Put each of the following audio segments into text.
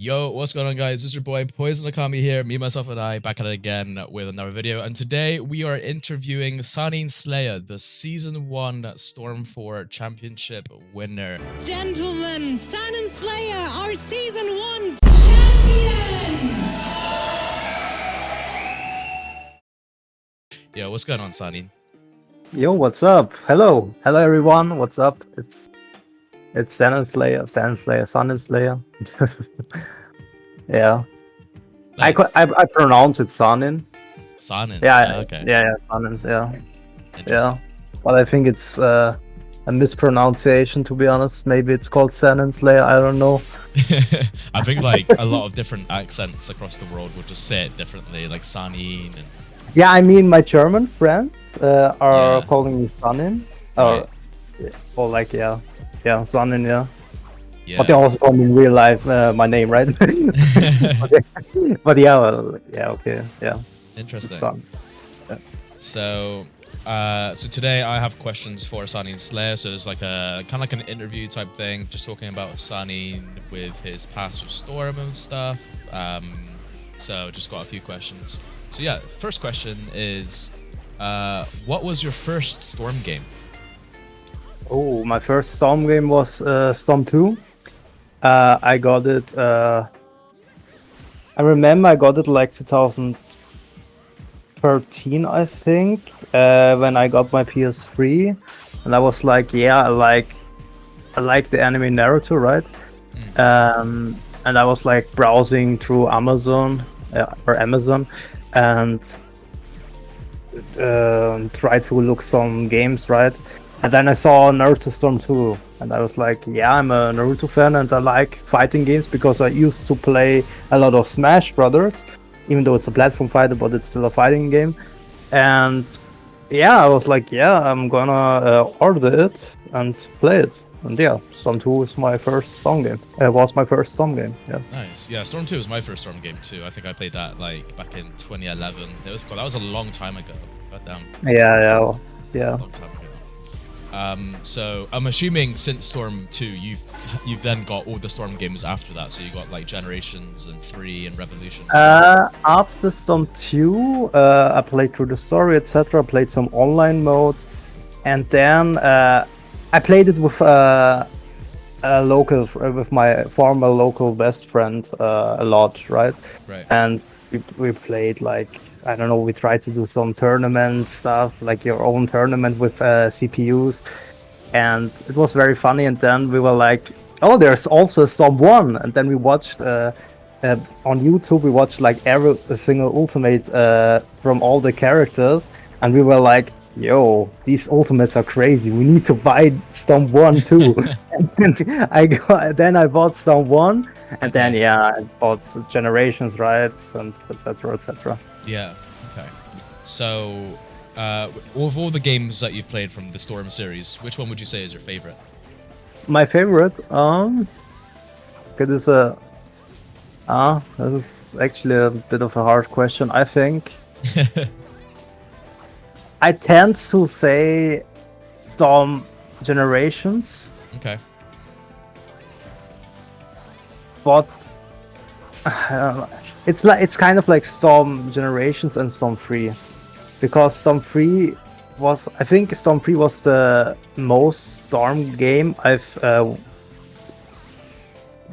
Yo, what's going on, guys? This is your boy Poison Akami here, me, myself, and I, back at it again with another video. And today we are interviewing Sannin Slaya, the Season 1 Storm 4 Championship winner. Gentlemen, Sannin Slaya, our Season 1 champion! Yo, what's going on, Sannin? Yo, what's up? Hello everyone. What's up? It's Sannin Slaya, Sannin Slaya. Yeah, Nice. I pronounce it Sannin. Sannin. Yeah, Okay. yeah, Sannin. Yeah, Interesting. but I think it's a mispronunciation, to be honest. Maybe it's called Sannin Slaya. I don't know. I think like a lot of different accents across the world would just say it differently, like Sannin and Yeah, I mean my German friends are Yeah. calling me Sannin, Right. or like Sannin. Yeah. Yeah. But they also call me in real life my name, right? But yeah, okay, yeah. Interesting. Son. So, so today I have questions for Sannin Slaya. So it's like a kind of like an interview type thing, just talking about Sannin with his past with Storm and stuff. So just got a few questions. So yeah, first question is, what was your first Storm game? Oh, my first Storm game was Storm 2. I got it. I remember I got it like 2013, I think, when I got my PS3, and I was like, yeah, I like the anime Naruto, right? And I was like browsing through Amazon, and try to look some games, right? And then I saw Naruto Storm 2, and I was like, yeah, I'm a Naruto fan, and I like fighting games because I used to play a lot of Smash Brothers, even though it's a platform fighter, but it's still a fighting game. And yeah, I was like, yeah, I'm gonna order it and play it. And yeah, Storm 2 is my first Storm game. Was my first Storm game. Yeah. Nice. Yeah, Storm 2 was my first Storm game too. I think I played that like back in 2011. That was a long time ago. Goddamn. Yeah. A long time ago. So I'm assuming since Storm 2, you've then got all the Storm games after that. So you got like Generations and 3 and Revolution. After Storm 2, I played through the story, etc. Played some online mode, and then I played it with with my former local best friend a lot, right? Right. And we played like, I don't know, we tried to do some tournament stuff, like your own tournament with CPUs, and it was very funny. And then we were like, oh, there's also Storm 1, and then we watched on YouTube, we watched like every single ultimate from all the characters, and we were like, yo, these ultimates are crazy. We need to buy Storm 1 too. And then I bought Storm 1, and then I bought Generations, right, and etc. Yeah. Okay. So, of all the games that you've played from the Storm series, which one would you say is your favorite? My favorite, okay, this is actually a bit of a hard question. I think I tend to say Storm Generations. Okay. But I don't know. It's kind of like Storm Generations and Storm 3, because Storm 3 was the most Storm game I've not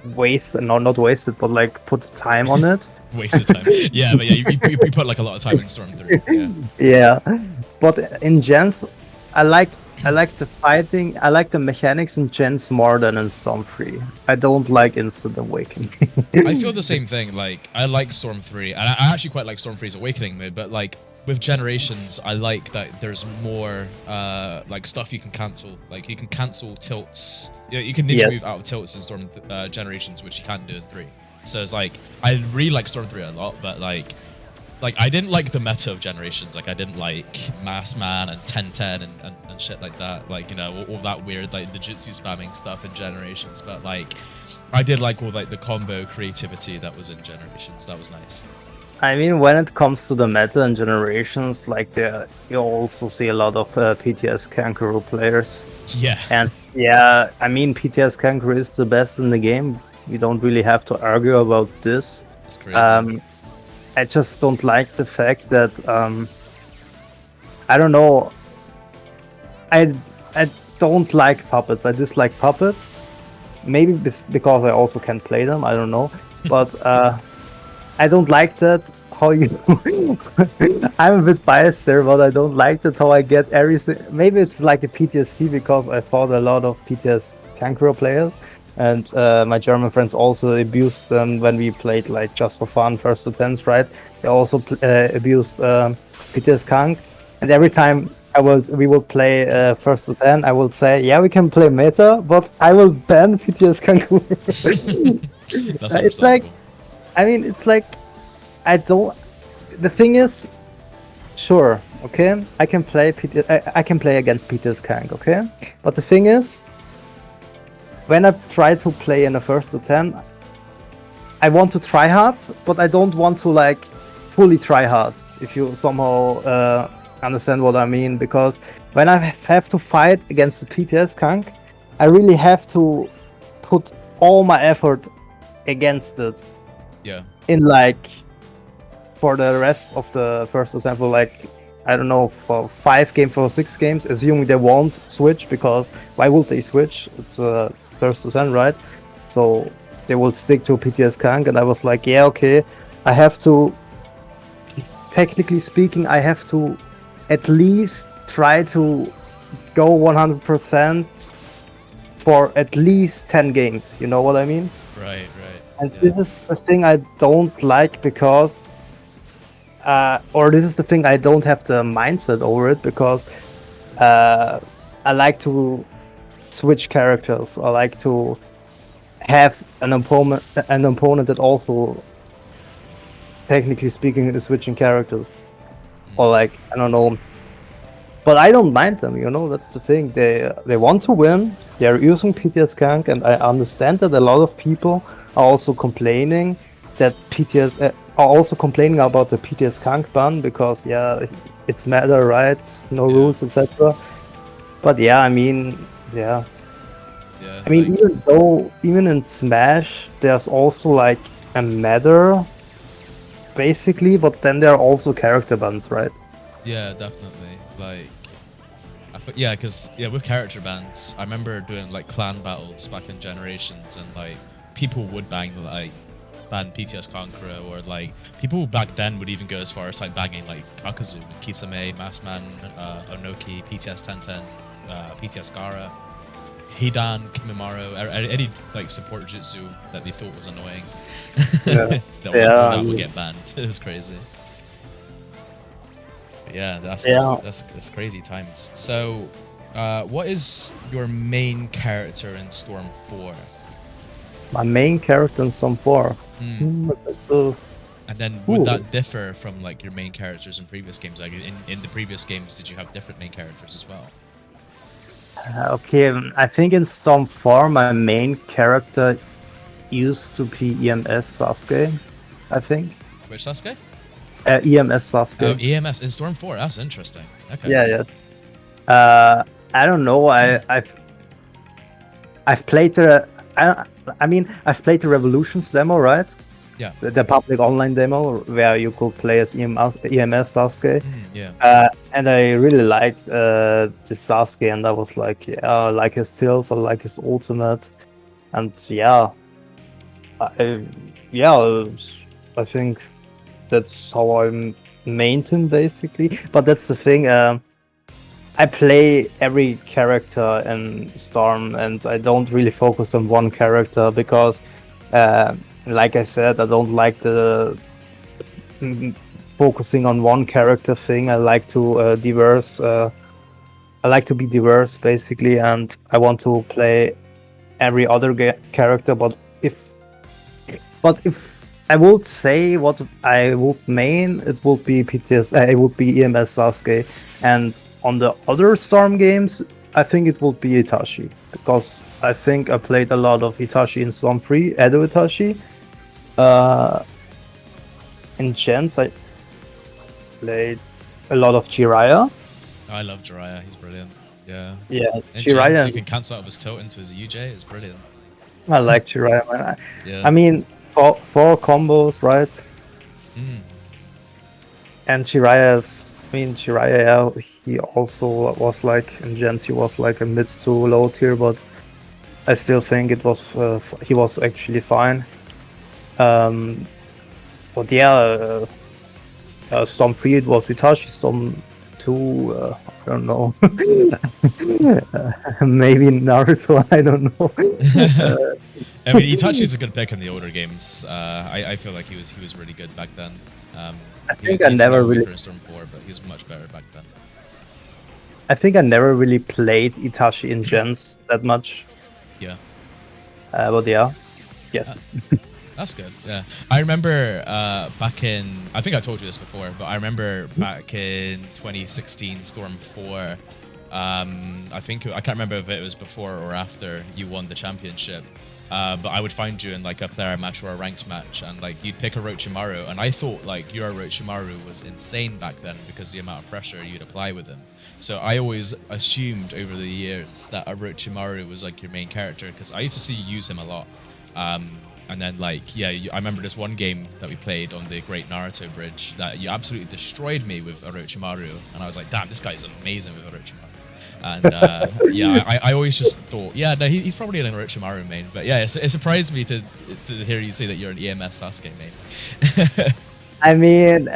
wasted, but like put time on it. Wasted time. Yeah, but yeah, you put like a lot of time in Storm 3. Yeah. Yeah, but in Gens, I like the fighting. I like the mechanics in Gens more than in Storm 3. I don't like Instant Awakening. I feel the same thing. Like, I like Storm 3, and I actually quite like Storm 3's Awakening mode, but like with Generations, I like that there's more like stuff you can cancel. Like you can cancel tilts. Yeah, you can ninja move out of tilts in Storm Generations, which you can't do in 3. So it's like, I really like Storm 3 a lot, but like I didn't like the meta of Generations. Like I didn't like Mass Man and 1010 and shit like that. Like, you know, all that weird like the jutsu spamming stuff in Generations. But like, I did like all like the combo creativity that was in Generations. That was nice. I mean, when it comes to the meta and Generations, like you also see a lot of PTS Kangaroo players. Yeah. And yeah, I mean, PTS Kangaroo is the best in the game, We don't really have to argue about this. That's crazy. I just don't like the fact that I don't know. I don't like puppets. I dislike puppets. Maybe because I also can't play them. I don't know, but I don't like that. How you? I'm a bit biased there, but I don't like that how I get everything. Maybe it's like a PTSD because I fought a lot of PTS Kankuro players, and my German friends also abused them when we played like just for fun, first to tens, right? They also abused PTS Kank, and every time we will play first to 10. I will say, yeah, we can play meta, but I will ban PTS Kanku. That's It's like, understandable. I mean, it's like, I don't. The thing is, sure, okay, I can play I can play against PTS Kank, okay, but the thing is, when I try to play in a first to 10, I want to try hard, but I don't want to like fully try hard. If you somehow understand what I mean, because when I have to fight against the PTS Kank, I really have to put all my effort against it. Yeah. In like for the rest of the first example, like I don't know, for 5 games, for 6 games, assuming they won't switch, because why would they switch? It's first to 10, right? So they will stick to PTS Kank, and I was like, yeah, okay, I have to. Technically speaking, I have to at least try to go 100% for at least 10 games. You know what I mean? Right. And Yeah. this is the thing I don't like because, or this is the thing I don't have the mindset over it, because I like to switch characters. I like to have an opponent that also, technically speaking, is switching characters. Or like, I don't know. But I don't mind them, you know, that's the thing. They want to win, they're using PTS Kank, and I understand that a lot of people are also complaining that PTS are also complaining about the PTS Kank ban, because yeah, it's matter, right? No rules, etc. But yeah, I mean, yeah. Yeah. I mean, even in Smash, there's also like a matter, basically, but then there are also character bans, right? Yeah, definitely. Like, yeah, because with character bans, I remember doing like clan battles back in Generations, and like people would ban PTS Conqueror, or like people back then would even go as far as like banging like Kakazu, Kisame, Massman, Onoki, PTS 1010, PTS Gara, Hidan, Kimimaro, any like support jutsu that they thought was annoying. Yeah. that would get banned. It was crazy. Yeah, that's crazy times. So, what is your main character in Storm 4? My main character in Storm 4. And then would that differ from like your main characters in previous games? Like in the previous games, did you have different main characters as well? Okay, I think in Storm 4, my main character used to be EMS Sasuke, I think. Which Sasuke? EMS Sasuke. Oh, EMS in Storm 4. That's interesting. Okay. Yeah, yes. I don't know. I've played the. I mean, I've played the Revolutions demo, right? Yeah. The public online demo where you could play as EMS Sasuke. Yeah. And I really liked this Sasuke, and I was like, yeah, I like his skills, I like his ultimate, and yeah, I think that's how I mained him basically. But that's the thing. I play every character in Storm, and I don't really focus on one character because, like I said, I don't like the focusing on one character thing. I like to I like to be diverse basically, and I want to play every other character. But if I would say what I would main, it would be PTS. It would be EMS Sasuke, and on the other Storm games, I think it would be Itachi, because I think I played a lot of Itachi in Storm 3, Edo Itachi. In Gens, I played a lot of Jiraiya. I love Jiraiya. He's brilliant. Yeah. Yeah, In Jiraiya. Gens, you can cancel out of his tilt into his UJ. It's brilliant. I like Jiraiya, man. Yeah. I mean, four combos, right? Mm. And Jiraiya's, I mean, Jiraiya, yeah, he also was like, in Gens, he was like a mid to low tier, but I still think it was, he was actually fine. But yeah, Storm 3, it was Itachi, Storm 2, I don't know. Maybe Naruto, I don't know. I mean, Itachi's a good pick in the older games. I feel like he was really good back then. I think I he's never a little really. weaker in Storm 4, but he was much better back then. I think I never really played Itachi in Gens that much. Yeah. But yeah, yes. That's good. Yeah, I remember back in. I think I told you this before, but I remember back in 2016 Storm 4. I think I can't remember if it was before or after you won the championship. But I would find you in like a player match or a ranked match, and like you'd pick Orochimaru, and I thought like your Orochimaru was insane back then because the amount of pressure you'd apply with him. So I always assumed over the years that Orochimaru was like your main character because I used to see you use him a lot. And then, like, yeah, I remember this one game that we played on the Great Naruto Bridge that you absolutely destroyed me with Orochimaru, and I was like, damn, this guy is amazing with Orochimaru. And yeah, I always just thought, yeah, no, he's probably an Orochimaru main, but yeah, it surprised me to hear you say that you're an EMS Sasuke main. I mean,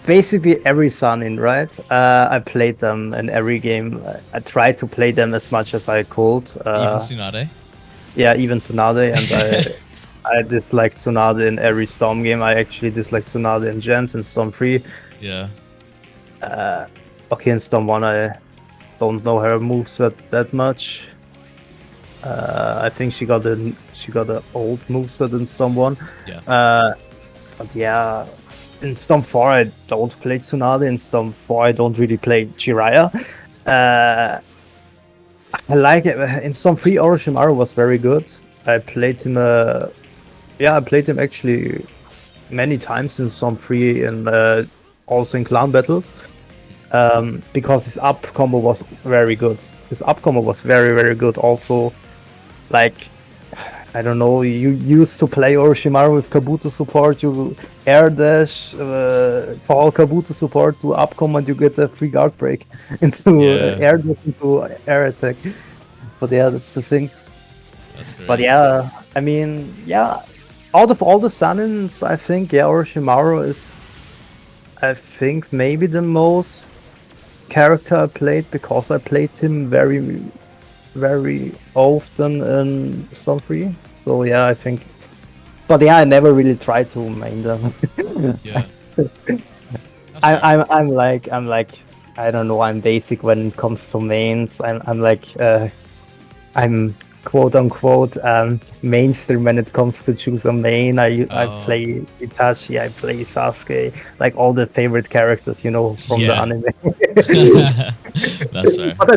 basically every Sannin, right? I played them in every game. I tried to play them as much as I could. Even Tsunade? Yeah, even Tsunade, and I disliked Tsunade in every Storm game. I actually disliked Tsunade in Gens and Storm 3. Yeah. Okay, in Storm 1 I don't know her moveset that much. I think she got an old moveset in Storm 1. Yeah. But yeah, in Storm 4 I don't play Tsunade. In Storm 4 I don't really play Jiraiya. I like it. In Storm 3, Orochimaru was very good. I played him. I played him actually many times in Storm 3 and also in clan battles. Because his up combo was very good. His up combo was very, very good. Also, like, I don't know, you used to play Orochimaru with Kabuto support, you air dash, fall Kabuto support to up combo and you get a free guard break into air dash into air attack. But yeah, that's the thing. That's great. But yeah, I mean, yeah, out of all the Sannins, I think, yeah, Orochimaru is, I think, maybe the most character I played because I played him very, very often in Storm 3. So yeah, I think. But yeah, I never really tried to main them. Yeah. I'm like I don't know. I'm basic when it comes to mains. I'm like I'm quote unquote mainstream when it comes to choose a main. I play Itachi, I play Sasuke, like all the favorite characters, you know, from the anime. That's fair. But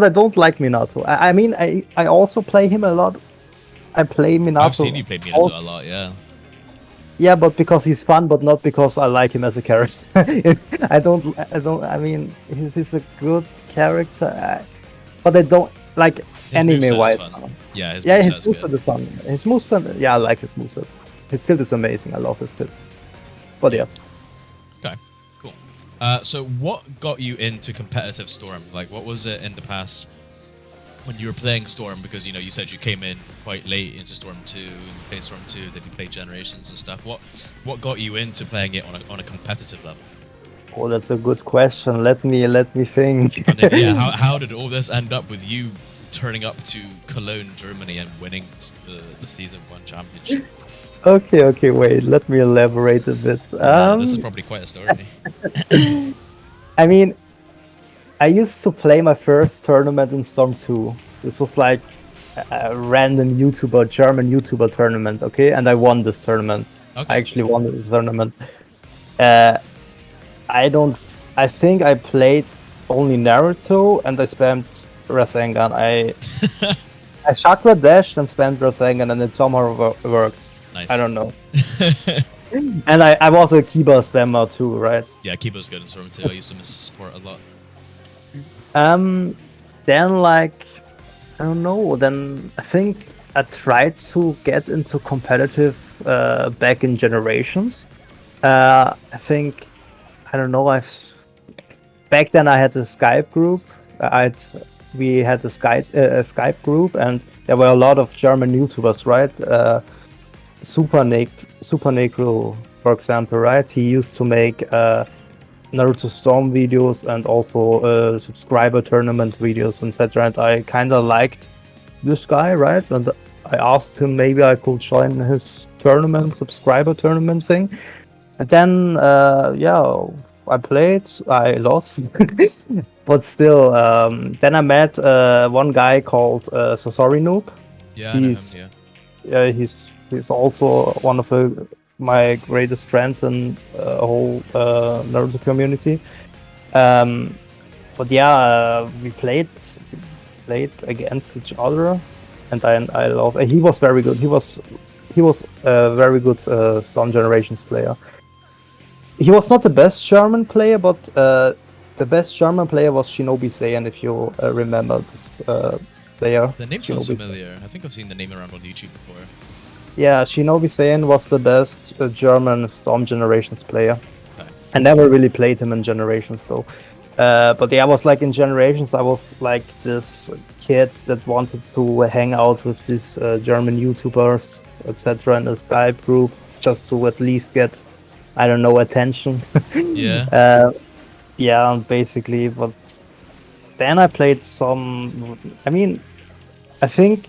I don't like Minato. I mean, I also play him a lot. I play Minato. I've seen you play Minato a lot, yeah. Yeah, but because he's fun, but not because I like him as a character. I mean, he's a good character, but I don't like anime-wise. Yeah, his moveset is fun. His moveset, yeah, I like his moveset. His tilt is amazing. I love his tilt. But yeah. Okay, cool. So what got you into competitive Storm? Like, what was it in the past when you were playing Storm? Because, you know, you said you came in quite late into Storm 2, and you played Storm 2, then you played Generations and stuff. What got you into playing it on a competitive level? Oh, that's a good question. Let me think. And then, yeah, how did all this end up with you turning up to Cologne, Germany, and winning the Season 1 championship? Okay, wait. Let me elaborate a bit. This is probably quite a story. I mean, I used to play my first tournament in Storm 2. This was like a random German YouTuber tournament, okay? And I won this tournament. Okay. I actually won this tournament. I think I played only Naruto and I spammed Rasengan. I chakra dashed and spammed Rasengan and it somehow worked. Nice. I don't know. And I was a Kiba spammer too, right? Yeah, Kiba's good in Storm 2. I used to miss support a lot. Then like I don't know. Then I think I tried to get into competitive back in Generations. I think I don't know. Back then I had a Skype group. I'd we had a Skype group, and there were a lot of German YouTubers, right? Super Negro, for example, right? He used to make Naruto Storm videos and also subscriber tournament videos, etc. And I kind of liked this guy, right? And I asked him maybe I could join his tournament, subscriber tournament thing. And then, yeah, I played, I lost, but still, then I met one guy called Sasori Noob. Yeah, I know him, He's yeah. yeah, he's also one of my greatest friends in whole Naruto community. But yeah, we played against each other, and I lost. He was very good. He was a very good Storm Generations player. He was not the best German player, but the best German player was Shinobi Saiyan, if you remember this player. The name sounds Shinobi. familiar. I think I've seen the name around on YouTube before. Yeah, Shinobi Saiyan was the best German Storm Generations player. Okay. I never really played him in Generations, so. But yeah, I was like in Generations, I was like this kid that wanted to hang out with these German YouTubers, etc. in a Skype group, just to at least get, I don't know, attention. Yeah. Yeah, basically. But then I played some. I mean, I think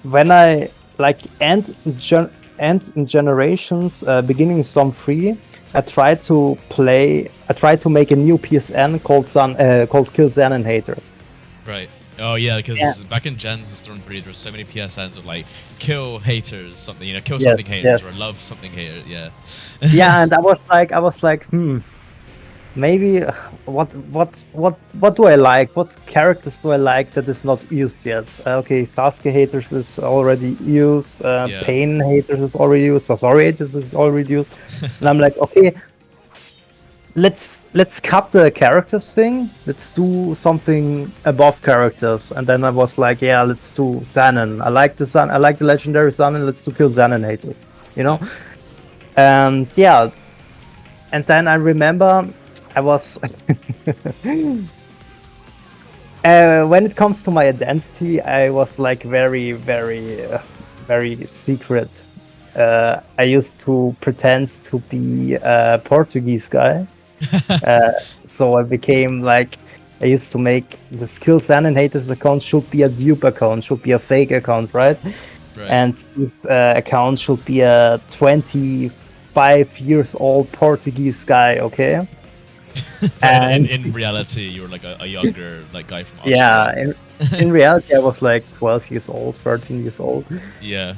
when I like end in Generations, beginning Storm 3, I tried to make a new PSN called Kill Sannin Haters. Right. Oh yeah, because Yeah. back in Gens and Storm 3, there were so many PSNs of like kill haters, something, kill Yes, something haters, yes. or love something hater. Yeah. Yeah, and I was like, maybe what do I like? What characters do I like that is not used yet? Okay, Sasuke haters is already used. Yeah. Pain haters is already used. Sasori haters is already used. And I'm like, okay, let's cut the characters thing. Let's do something above characters. And then I was like, yeah, let's do Sannin. I like the legendary Sannin. Let's do kill Sannin haters. Nice. And yeah, and then I remember I was when it comes to my identity, I was like very, very, very secret. I used to pretend to be a Portuguese guy. So I became like, I used to make the Skill Sannin Haters account should be a dupe account, should be a fake account, right? Right. And this account should be a 25 years old Portuguese guy, okay? And in reality, you were like a younger like guy from Austria. Yeah, in reality, I was like 12 years old, 13 years old. Yeah.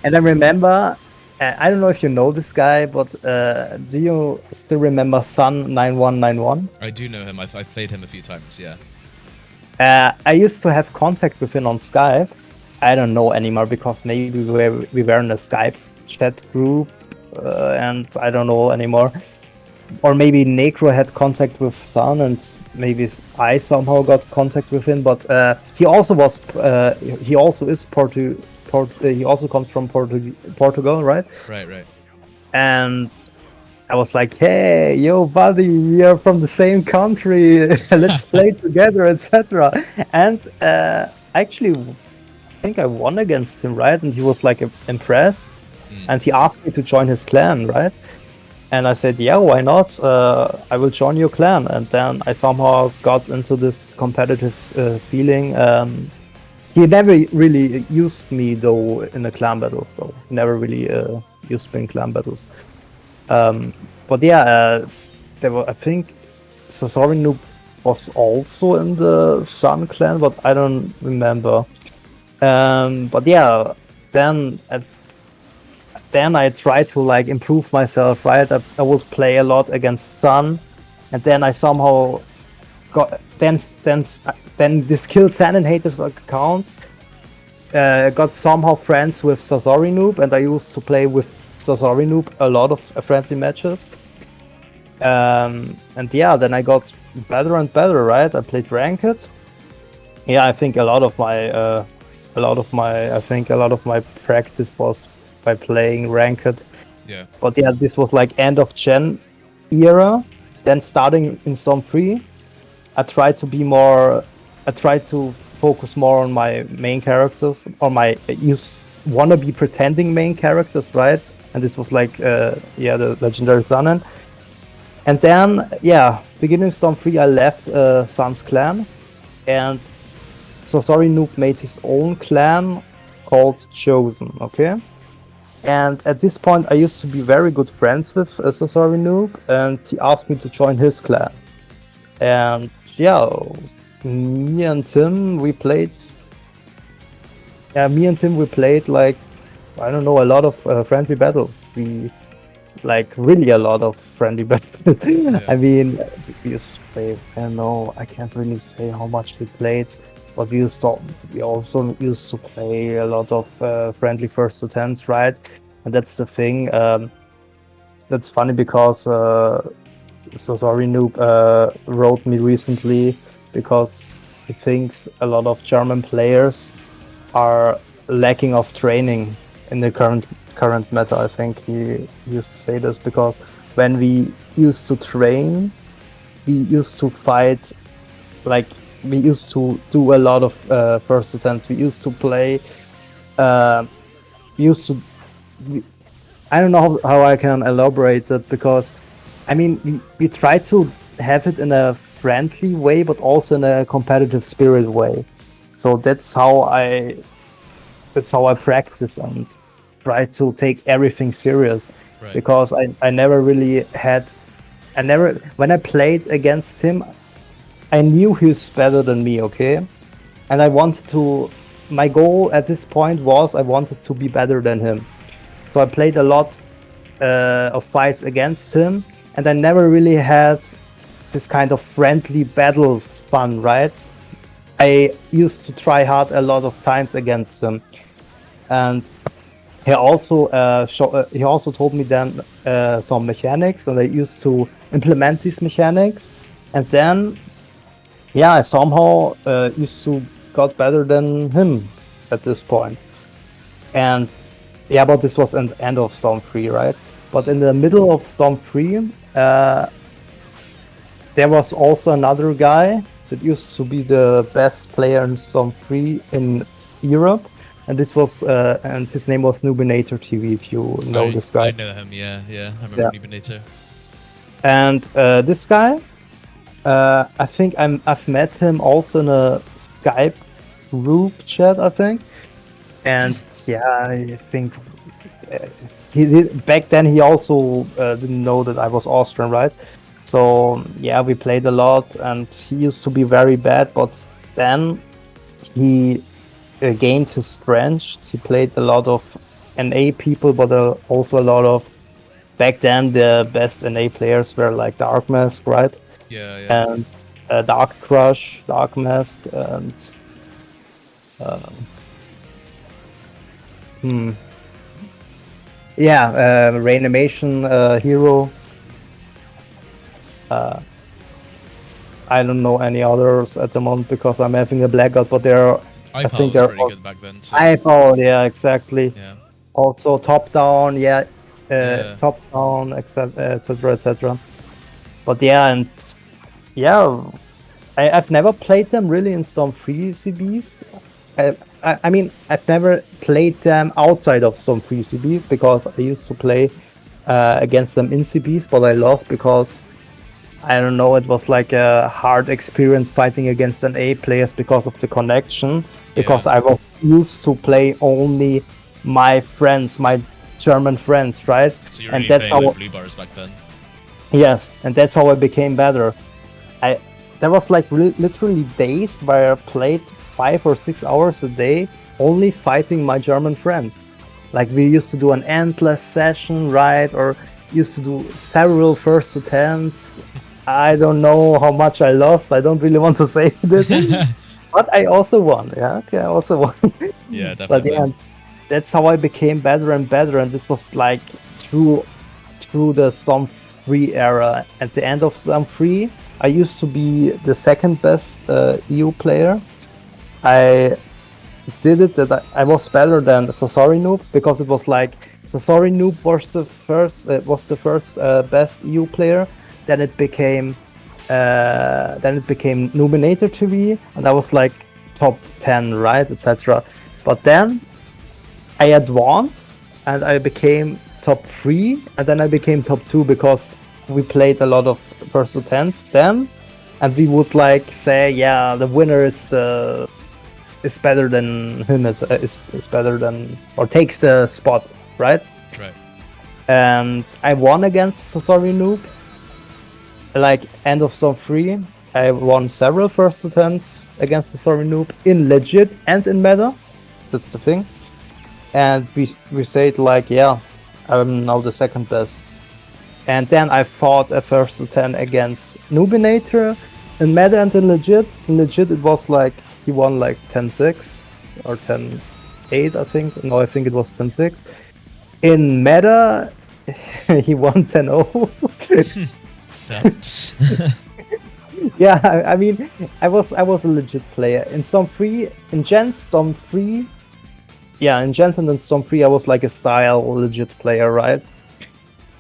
And I remember, I don't know if you know this guy, but do you still remember Sun9191? I do know him. I've played him a few times. Yeah. I used to have contact with him on Skype. I don't know anymore because maybe we were in a Skype chat group, and I don't know anymore. Or maybe Necro had contact with Sun, and maybe I somehow got contact with him. But he also he also comes from Portugal, right? Right. And I was like, hey, yo, buddy, we are from the same country. Let's play together, etc. And actually, I think I won against him, right? And he was like impressed, and he asked me to join his clan, right? And I said, yeah, why not? I will join your clan. And then I somehow got into this competitive feeling. He never really used me though in a clan battle, so he never really used me in clan battles. But yeah, there were, I think Sasori Noob was also in the Sun clan, but I don't remember. But yeah, then I tried to like improve myself, right? I would play a lot against Sun, and then I somehow got then this Kill Sannin Haters account got somehow friends with Sasori Noob, and I used to play with Sasori Noob a lot of friendly matches. And yeah, then I got better and better, right? I played Ranked, Yeah, I think a lot of my practice was by playing ranked. Yeah. But yeah, this was like end of Gen era. Then starting in Storm 3, I tried to focus more on my main characters, or my use wannabe pretending main characters, right? And this was like the legendary Sannin. And then beginning Storm 3, I left Sam's clan, and Sasori Noob made his own clan called Chosen, okay? And at this point, I used to be very good friends with Sasori Noob, and he asked me to join his clan. And yeah, me and Tim, we played. Yeah, me and Tim, we played like, I don't know, a lot of friendly battles. We like really a lot of friendly battles. I mean, we used to play. I don't know. I can't really say how much we played, but we also used to play a lot of friendly first to tens, right? And that's the thing. That's funny because Sorry Noob wrote me recently because he thinks a lot of German players are lacking of training in the current meta. I think he used to say this because when we used to train, we used to fight, like we used to do a lot of first attempts. We used to play. We used to. I don't know how I can elaborate that because, I mean, we try to have it in a friendly way, but also in a competitive spirit way. So that's how I practice and try to take everything serious. Right. Because I never really had, when I played against him, I knew he's better than me, okay? And my goal at this point was I wanted to be better than him. So I played a lot of fights against him, and I never really had this kind of friendly battles fun, right? I used to try hard a lot of times against him. And he also told me then some mechanics, and I used to implement these mechanics. And then, yeah, I somehow used to got better than him at this point. And yeah, but this was at the end of Storm 3, right? But in the middle of Storm 3, there was also another guy that used to be the best player in Storm 3 in Europe. And this was, and his name was Nubinator TV, if you know this guy. I know him, yeah. I remember Nubinator. And this guy, I think I've met him also in a Skype group chat, I think. And yeah, I think back then he also didn't know that I was Austrian, right? So yeah, we played a lot, and he used to be very bad, but then he gained his strength. He played a lot of NA people, but also a lot of, back then the best NA players were like Dark Mask, right? Yeah. And Dark Crush, Dark Mask, and Reanimation Hero. I don't know any others at the moment because I'm having a blackout, but I think was pretty good back then too. iPhone, yeah, exactly. Yeah. Also top down, top down, etc., etc. But I've never played them really in Storm 3 CBs. I mean, I've never played them outside of Storm 3 CB because I used to play against them in CBs, but I lost because, I don't know, it was like a hard experience fighting against NA players because of the connection. Because I was used to play only my friends, my German friends, right? So you were really playing with blue bars back then? Yes, and that's how I became better. There was like literally days where I played 5 or 6 hours a day only fighting my German friends. Like we used to do an endless session, right? Or used to do several first to tens. I don't know how much I lost. I don't really want to say this. But I also won. Yeah, okay, I also won. Yeah, definitely. But yeah, that's how I became better and better. And this was like through the Storm 3 era. At the end of Storm 3, I used to be the second best EU player. I did it that I was better than Sasori Noob because it was like Sasori Noob was the first best EU player. Then it became Nominator TV, and I was like top 10, right, etc. But then I advanced and I became top 3, and then I became top 2 because we played a lot of first to 10s then, and we would like say, yeah, the winner is better than him, is better than, or takes the spot, right? Right. And I won against Sasori Noob. Like end of Storm 3, I won several first to 10s against Sasori Noob in legit and in meta. That's the thing. And we said like, yeah, I'm now the second best. And then I fought a first to 10 against Noobinator in meta and in legit. In legit it was like he won like 10-6 or 10-8, I think. No, I think it was 10-6. In meta he won 10-0. Yeah, I mean, I was a legit player. In Storm 3, in Gens, Storm 3, yeah, in Gens and in Storm 3 I was like a style legit player, right?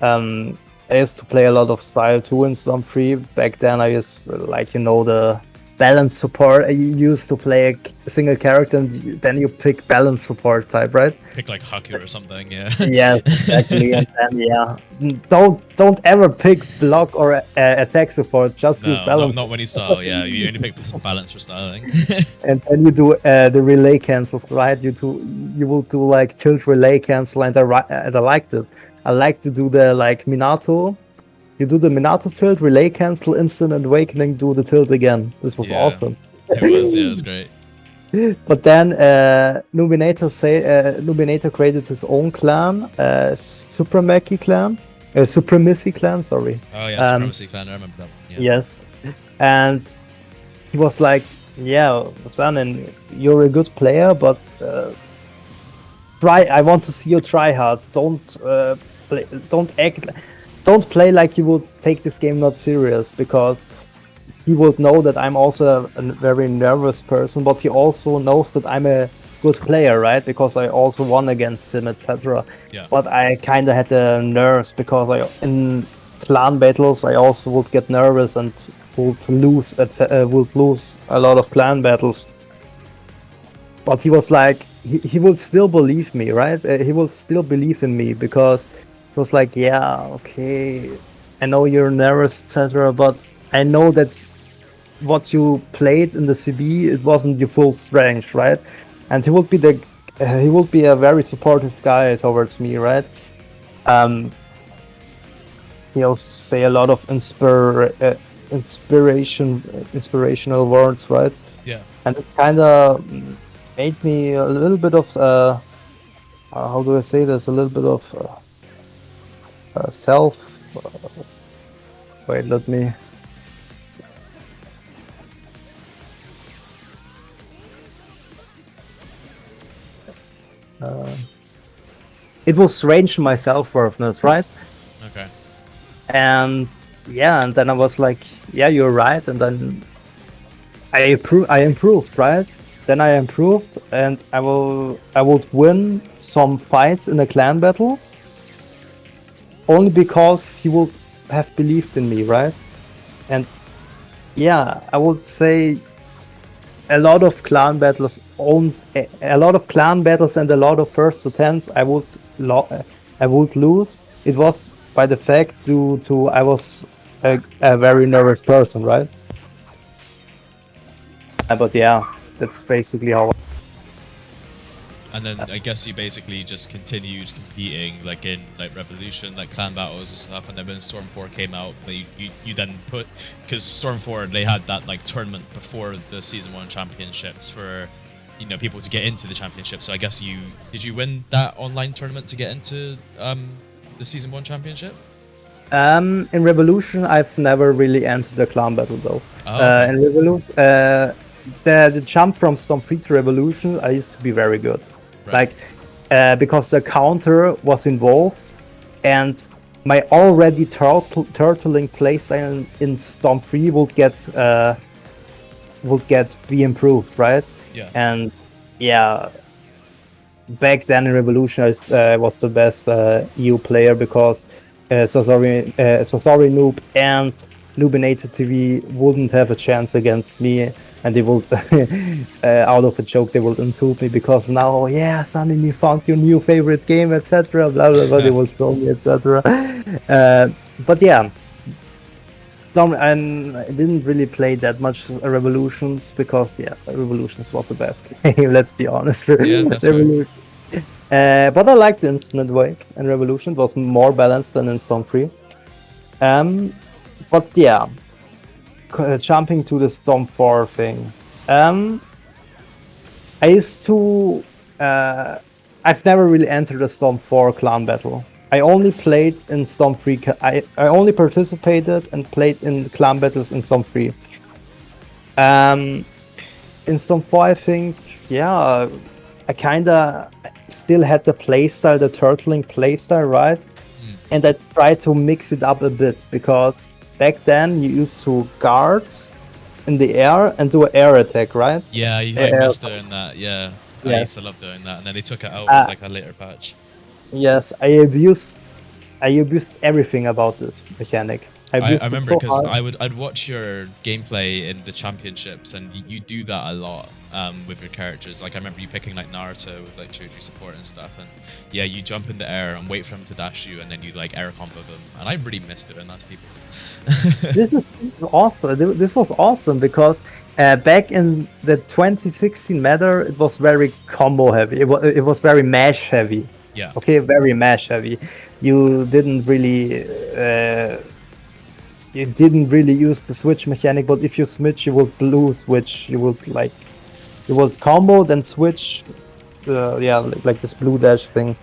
I used to play a lot of style too in Storm 3. Back then I used like, the balance support. You used to play a single character and then you pick balance support type, right? Pick like Haku or something, yeah. Yes, exactly. And then yeah, don't ever pick block or attack support. Just use balance. Not when you style. Yeah, you only pick balance for styling. And then you do the relay cancels, right? You will do like tilt relay cancel, and I liked it. I like to do the like Minato. You do the Minato tilt, relay cancel, instant awakening, do the tilt again. This was awesome. It was great. But then Nubinator created his own clan, Supremacy clan, sorry. Oh yeah, Supremacy clan, I remember that one. Yeah. Yes. And he was like, yeah, Sannin, you're a good player, but I want to see you try hard. Don't play like you would take this game not serious, because he would know that I'm also a very nervous person, but he also knows that I'm a good player, right? Because I also won against him, etc. Yeah. But I kind of had the nerves because in clan battles I also would get nervous and would lose a lot of clan battles. But he was like, he would still believe me, right? He will still believe in me, because he was like, yeah, okay, I know you're nervous, etc. But I know that what you played in the CB, it wasn't your full strength, right? And he would be a very supportive guy towards me, right? He also say a lot of inspirational words, right? Yeah. And it kind of made me a little bit of how do I say this? A little bit of self. Wait, let me. It was strange to my self-worthness, right? Okay. And yeah, and then I was like, yeah, you're right. And then I improved, right? Then I improved, and I would win some fights in a clan battle only because he would have believed in me, right? And yeah, I would say a lot of clan battles and a lot of first to 10s I would lose. It was by the fact due to I was a very nervous person, right? But yeah, that's basically how. And then I guess you basically just continued competing like in like Revolution, like clan battles and stuff. And then when Storm 4 came out, you then put, because Storm 4 they had that like tournament before the Season 1 championships for people to get into the championship. So I guess did you win that online tournament to get into the Season 1 championship? In Revolution, I've never really entered the clan battle though. Oh, okay. In Revolution, the jump from Storm 3 to Revolution, I used to be very good. Right. Like, because the counter was involved, and my already turtling playstyle in Storm 3 would be improved, right? Yeah. And yeah, back then in Revolution, I was the best EU player because Sasori Noob and Noobinator TV wouldn't have a chance against me, and they would, out of a joke, they would insult me because now, yeah, Sannin, you found your new favorite game, etc. Blah blah blah. They will show me, etc. But yeah, and I didn't really play that much Revolutions because yeah, Revolutions was a bad game. Let's be honest. Yeah, that's fair. But I liked Instant Wake and Revolution. It was more balanced than in Storm 3. But yeah, jumping to the Storm 4 thing. I used to. I've never really entered a Storm 4 clan battle. I only played in Storm 3. I only participated and played in clan battles in Storm 3. In Storm 4, I think, yeah, I kinda still had the playstyle, the turtling playstyle, right? And I tried to mix it up a bit because back then you used to guard in the air and do an air attack, right? Yeah, you like missed doing that. Yeah, I used to Yes. love doing that, and then they took it out in like a later patch. Yes, I abused everything about this mechanic. I I abused it remember so because hard. I'd watch your gameplay in the championships, and you do that a lot with your characters. Like I remember you picking like Naruto with like Choji support and stuff, and yeah, you jump in the air and wait for him to dash you, and then you like air combo them. And I really missed doing that to people. This is awesome. This was awesome because back in the 2016 meta, it was very combo heavy. It was very mash heavy. Yeah. Okay, very mash heavy. You didn't really use the switch mechanic, but if you switch, you would blue switch. You would combo then switch. Yeah, like this blue dash thing.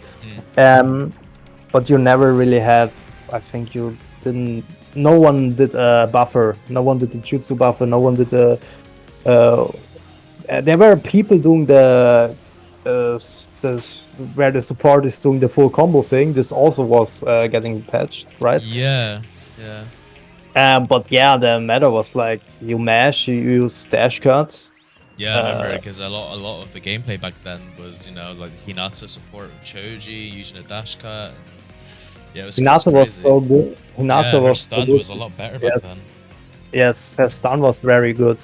But you never really had. I think you didn't. No one did a buffer. No one did the jutsu buffer. No one did the. There were people doing where the support is doing the full combo thing. This also was getting patched, right? Yeah. Yeah. But yeah, the meta was like you mash, you use dash cut. Yeah, I remember because a lot of the gameplay back then was, you know, like Hinata support with Choji using a dash cut. Yeah, it was Hinata was crazy. so good. Hinata Yeah, her was so stun good. was a lot better back then. Yes, her stun was very good.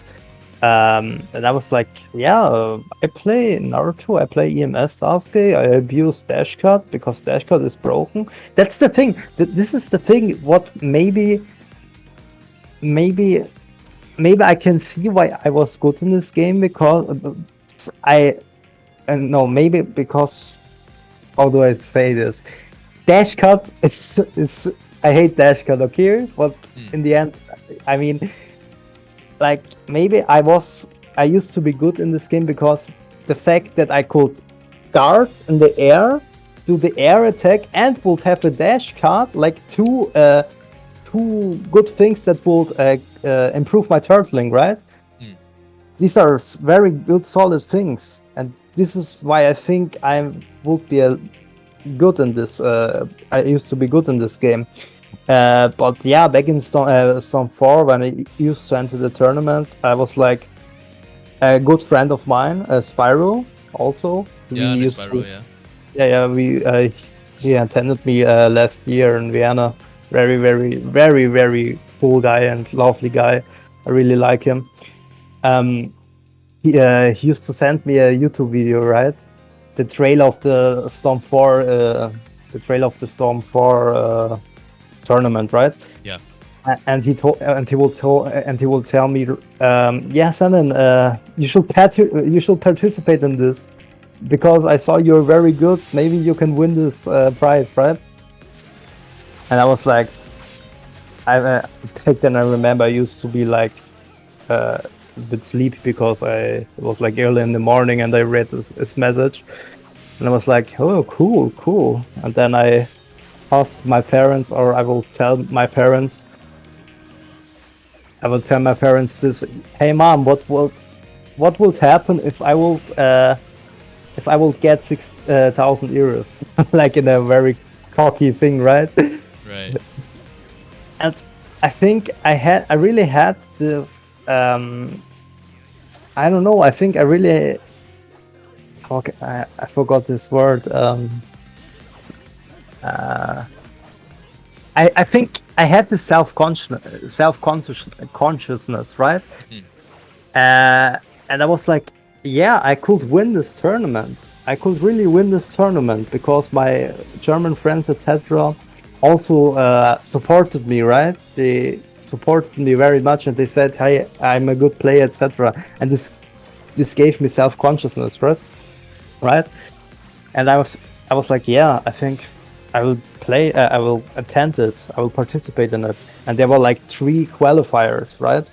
And I was like, yeah, I play Naruto, I play EMS Sasuke, I abuse dash cut because dash cut is broken. That's the thing. This is the thing. What maybe I can see why I was good in this game because no, maybe because how do I say this? Dash cut it's I hate dash cut, okay? But in the end, I mean, like maybe I used to be good in this game because the fact that I could guard in the air, do the air attack, and would have a dash cut, like two good things that would improve my turtling, right? These are very good, solid things, and this is why I think I would be good in this. I used to be good in this game. But yeah, back in Storm 4, when I used to enter the tournament, I was like a good friend of mine, Spyro, also. Yeah, I know Spyro, Yeah, he attended me last year in Vienna. Very, very, very, very cool guy and lovely guy. I really like him. He used to send me a YouTube video, right? The trail of the Storm 4, tournament, right? Yeah. And he will tell me, yeah, Sannin, you should participate in this because I saw you're very good. Maybe you can win this prize, right? And I was like, back then I remember I used to be like a bit sleepy because it was like early in the morning and I read this message, and I was like, oh, cool. And then I asked my parents, or I will tell my parents this. Hey, mom, what would happen if I would get 6,000 euros? Like in a very cocky thing, right? Right. And I think I really had this I don't know. I think I really. I forgot this word. Uh, I think I had the consciousness, right? Mm. And I was like, yeah, I could win this tournament. I could really win this tournament because my German friends, etc., also supported me, right? They supported me very much, and they said, "Hey, I'm a good player, etc." And this gave me self consciousness, first, right? And I was like, yeah, I think I will play. I will attend it. I will participate in it. And there were like 3 qualifiers, right?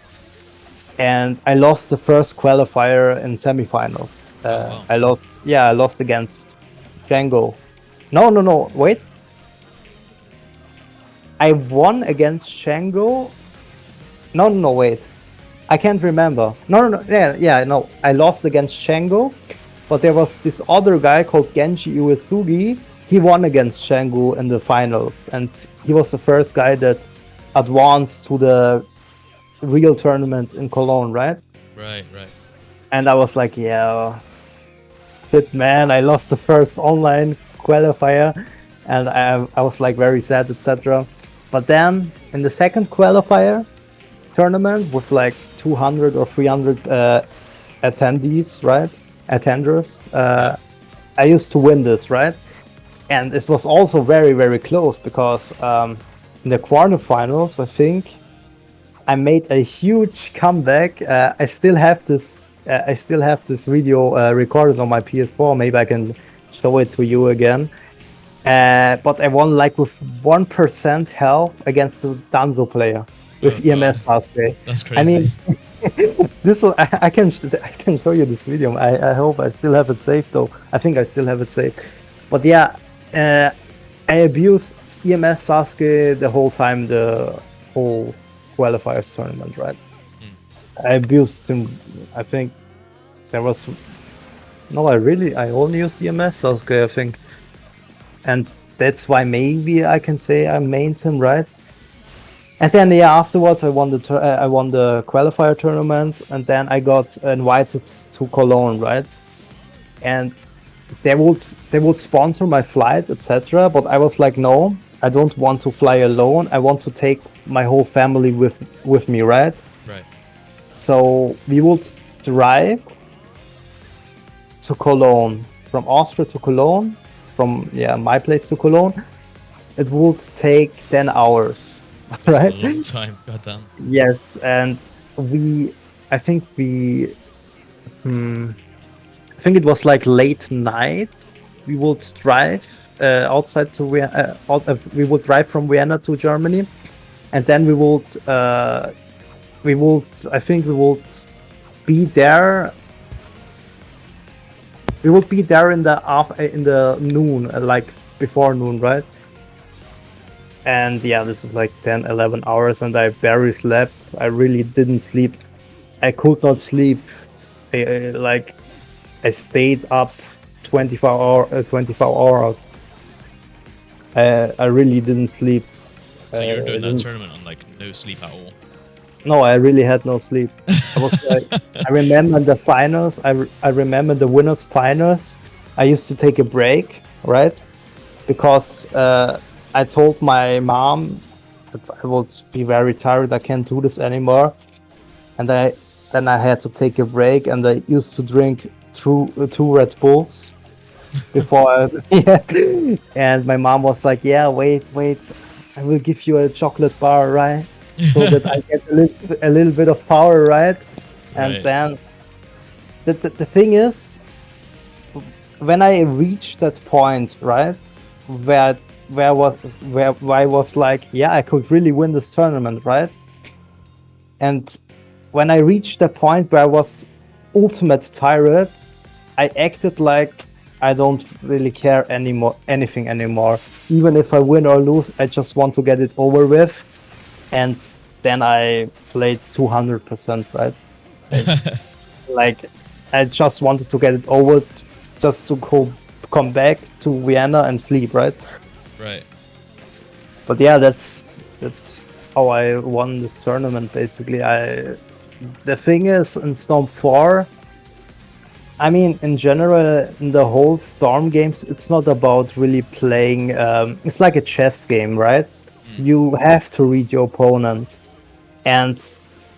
And I lost the first qualifier in semifinals. Oh wow. I lost. Yeah, I lost against Django. No. Wait, I won against Django. No. Wait, I can't remember. No. Yeah. No, I lost against Django, but there was this other guy called Genji Uesugi. He won against Django in the finals, and he was the first guy that advanced to the real tournament in Cologne, right? Right. Right. And I was like, yeah, shit, man, I lost the first online qualifier, and I was like very sad, etc. But then in the second qualifier tournament with like 200 or 300 attendees, right? Attenders, I used to win this, right? And it was also very, very close because in the quarterfinals, I think I made a huge comeback. I still have this. I still have this video recorded on my PS4. Maybe I can show it to you again. But I won like with 1% health against the Danzo player with Oh, God. EMS Sasuke. That's I crazy. mean, this was I can show you this video. I hope I still have it saved though. I think I still have it saved. But yeah, I abused EMS Sasuke the whole time, the whole qualifiers tournament, right? I abused him. I think there was no. I only used EMS Sasuke, I think, and that's why maybe I can say I mained him, right? And then yeah, afterwards I won the qualifier tournament, and then I got invited to Cologne, right? And they would sponsor my flight, etc. But I was like, no, I don't want to fly alone. I want to take my whole family with me, right? Right. So we would drive to Cologne, from Austria to Cologne, from my place to Cologne. It would take 10 hours, That's right? a long time. Goddamn. Yes, and I think I think it was like late night. We would drive outside to we would drive from Vienna to Germany, and then I think we would be there. We would be there in the noon, like before noon, right? And yeah, this was like 10, 11 hours, and I barely slept. I really didn't sleep. I could not sleep. Like I stayed up 24 hours. I really didn't sleep. So you're doing that didn't- tournament on like no sleep at all. No, I really had no sleep. I was like, I remember the finals. I remember the winners' finals. I used to take a break, right? Because I told my mom that I would be very tired. I can't do this anymore, and then I had to take a break. And I used to drink two Red Bulls before. Yeah. And my mom was like, "Yeah, wait, I will give you a chocolate bar, right?" So that I get a little bit of power, right? And Right. then the thing is, when I reached that point, right, where I was like, yeah, I could really win this tournament, right? And when I reached the point where I was ultimate tired, I acted like I don't really care anything anymore. Even if I win or lose, I just want to get it over with. And then I played 200%, right? Like I just wanted to get it over, just to come back to Vienna and sleep, right? Right. But yeah, that's how I won this tournament. Basically, the thing is, in Storm 4, I mean, in general, in the whole Storm games, it's not about really playing. It's like a chess game, right? You have to read your opponent. And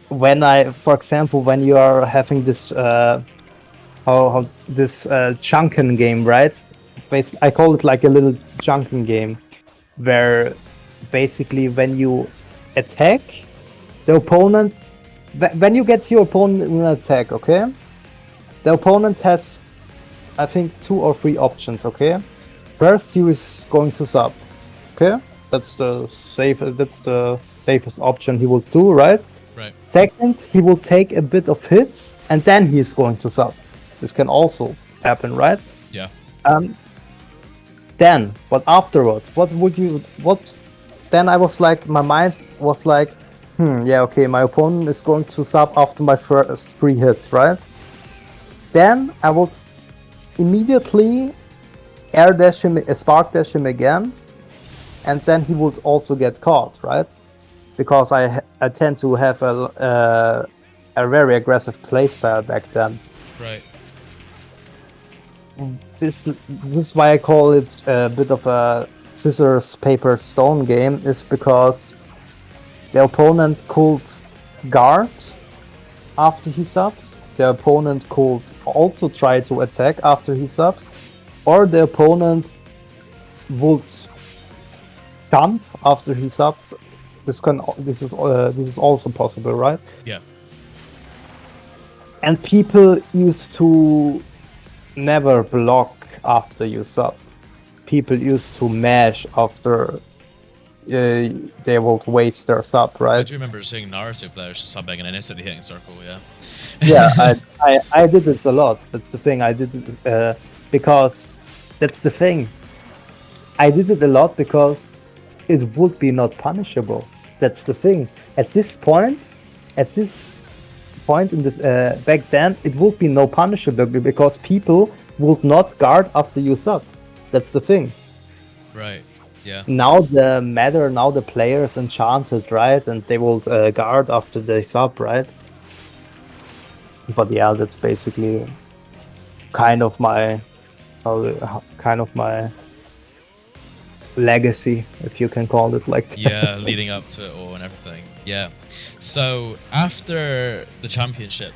for example, when you are having this, how this Chunkin game, right? I call it like a little Chunkin game, where basically when you attack the opponent, when you get your opponent in an attack, okay? The opponent has, I think, 2 or 3 options, okay? First, he is going to sub, okay? That's the safest option he will do, right? Right. Second, he will take a bit of hits, and then he is going to sub. This can also happen, right? Yeah. Then, but afterwards, then I was like, my mind was like, yeah, okay, my opponent is going to sub after my first 3 hits, right? Then I would immediately air dash him, spark dash him again, and then he would also get caught, right? Because I tend to have a very aggressive playstyle back then. Right. This is why I call it a bit of a scissors paper stone game, is because the opponent could guard after he subs. The opponent could also try to attack after he subs, or the opponent would jump after he subs. This is also possible, right? Yeah. And people used to never block after you sub. People used to mash after they would waste their sub, I right? do remember seeing Naruto players just subbing and then instantly hitting circle, yeah. Yeah, I did this a lot. That's the thing. I did it because that's the thing. I did it a lot because it would be not punishable. That's the thing. At this point in the back then, it would be no punishable because people would not guard after you sub. That's the thing. Right. Yeah. Now the player is enchanted, right? And they will guard after they sub, right? But yeah, that's basically kind of my legacy, if you can call it like that. Yeah, leading up to it all and everything. Yeah. So after the championship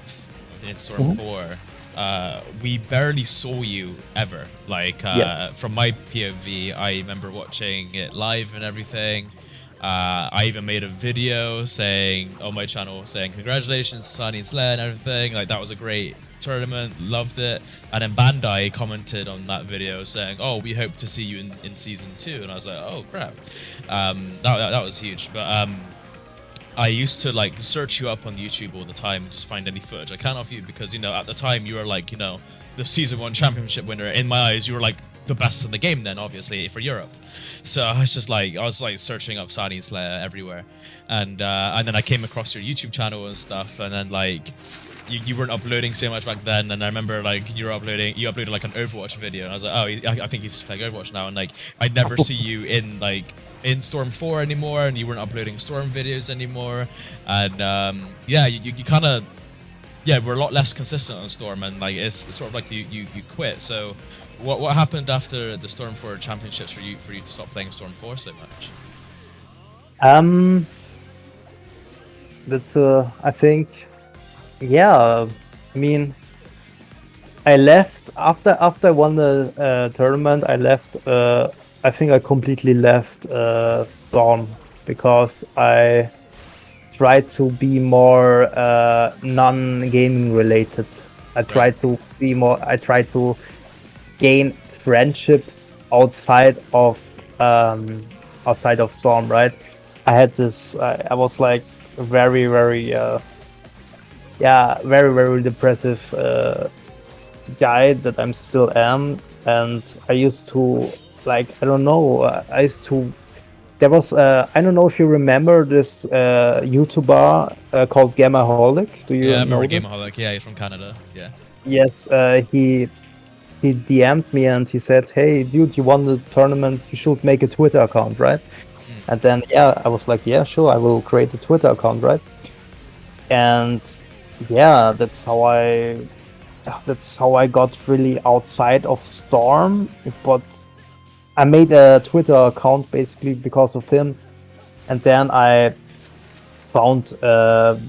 in Storm 4, we barely saw you ever. Like from my POV, I remember watching it live and everything. I even made a video on my channel saying congratulations Sannin Slaya and everything. Like, that was a great tournament, loved it. And then Bandai commented on that video saying, oh, we hope to see you in season 2. And I was like, oh crap. That was huge. But I used to like search you up on YouTube all the time and just find any footage I can of you, because, you know, at the time you were like, you know, the season 1 championship winner. In my eyes, you were like the best in the game then, obviously, for Europe. So I was like searching up Sannin Slaya everywhere, and then I came across your YouTube channel and stuff, and then like you weren't uploading so much back then, and I remember like you uploaded like an Overwatch video, and I was like, oh, I think he's just playing Overwatch now, and like I never see you in Storm 4 anymore, and you weren't uploading Storm videos anymore, and yeah, you kind of we're a lot less consistent on Storm, and like it's sort of like you quit. So what happened after the Storm 4 championships for you to stop playing Storm 4 so much? That's I think, yeah. I mean, I left after I won the tournament. I left. I think I completely left Storm because I tried to be more non-gaming related. I tried to be more. I tried to gain friendships outside of Storm, right? I had this. I was like very, very, very depressive guy that I'm still am, and I used to like, I don't know. I used to. There was I don't know if you remember this YouTuber called Gamaholic. Do you? Yeah, I remember know him? Gamaholic. Yeah, he's from Canada. Yeah. Yes, he DM'd me and he said, "Hey, dude, you won the tournament. You should make a Twitter account, right?" And then I was like, "Yeah, sure, I will create a Twitter account, right?" And yeah, that's how I got really outside of Storm. But I made a Twitter account basically because of him, and then I found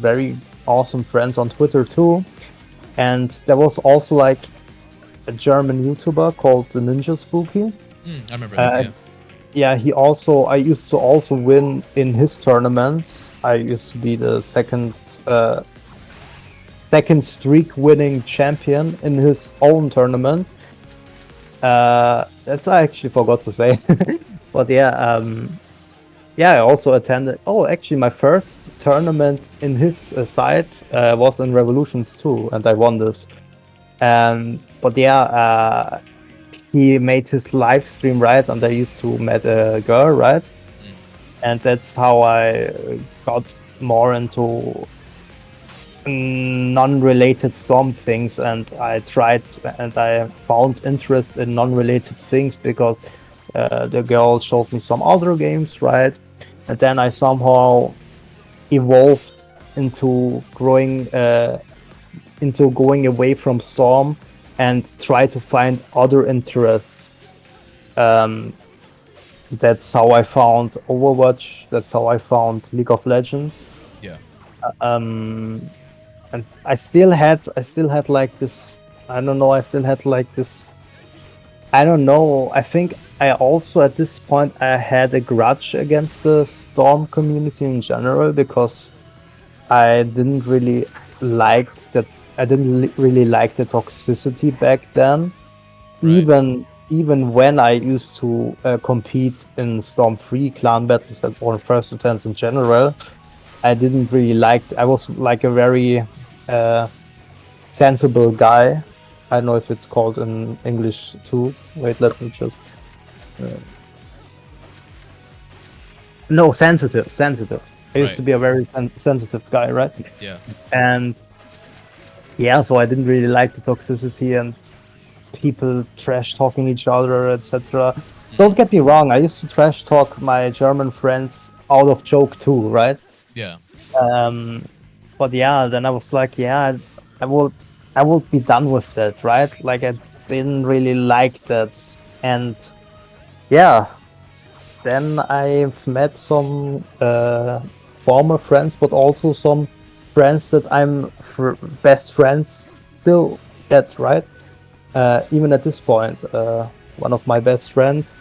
very awesome friends on Twitter too. And there was also like a German YouTuber called the Ninja Spooky. I remember him. Uh, Yeah. yeah, I used to also win in his tournaments. I used to be the second streak winning champion in his own tournament. That's I actually forgot to say. But yeah, I also attended. Oh, actually, my first tournament in his site was in Revolutions 2, and I won this. But yeah, he made his live stream, right? And I used to meet a girl, right? And that's how I got more into non-related Storm things, and I tried and I found interest in non-related things because the girl showed me some other games, right? And then I somehow evolved into going away from Storm and try to find other interests. That's how I found Overwatch. That's how I found League of Legends. Yeah. And I still had like this. I don't know. I still had like this. I don't know. I think I also at this point I had a grudge against the Storm community in general because I didn't really like that. I didn't really like the toxicity back then. Right. Even when I used to compete in Storm 3 clan battles or first attempts in general, I didn't really like. I was like a very sensible guy. I don't know if it's called in English too. Wait, let me just. No, sensitive. Sensitive. I used Right. to be a very sensitive guy, right? Yeah. And yeah, so I didn't really like the toxicity and people trash talking each other, etc. Don't get me wrong, I used to trash talk my German friends out of joke too, right? Yeah. But yeah, then I was like, yeah, I would I would be done with that, right? Like I didn't really like that. And yeah, then I've met some former friends, but also some friends that I'm best friends still yet, right? Even at this point, one of my best friends,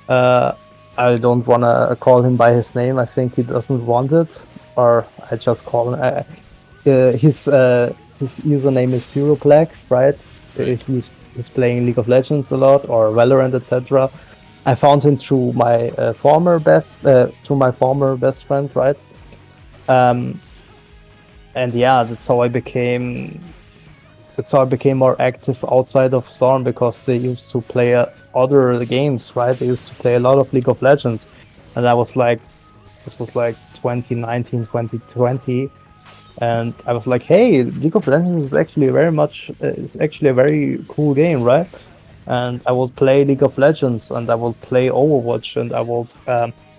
uh, I don't want to call him by his name. I think he doesn't want it, or I just call him. His username is Zeroplex, right? Right. He's playing League of Legends a lot or Valorant, etc. I found him through my former best friend, right? And yeah, that's how I became more active outside of Storm because they used to play other games, right? They used to play a lot of League of Legends, and this was like 2019, 2020, and I was like, hey, League of Legends is actually a very cool game, right? And I will play League of Legends, and I will play Overwatch, and I will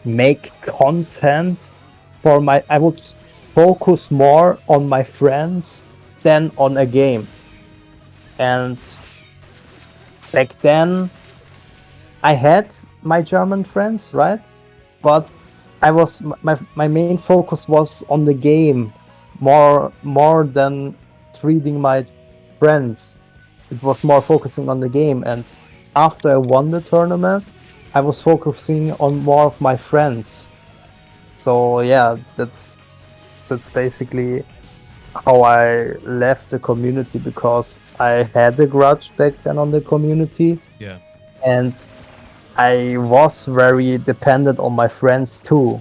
make content for my. I would focus more on my friends than on a game. And back then, I had my German friends, right? But my main focus was on the game more than treating my friends. It was more focusing on the game. And after I won the tournament, I was focusing on more of my friends. So yeah, that's basically how I left the community because I had a grudge back then on the community, Yeah. and I was very dependent on my friends too.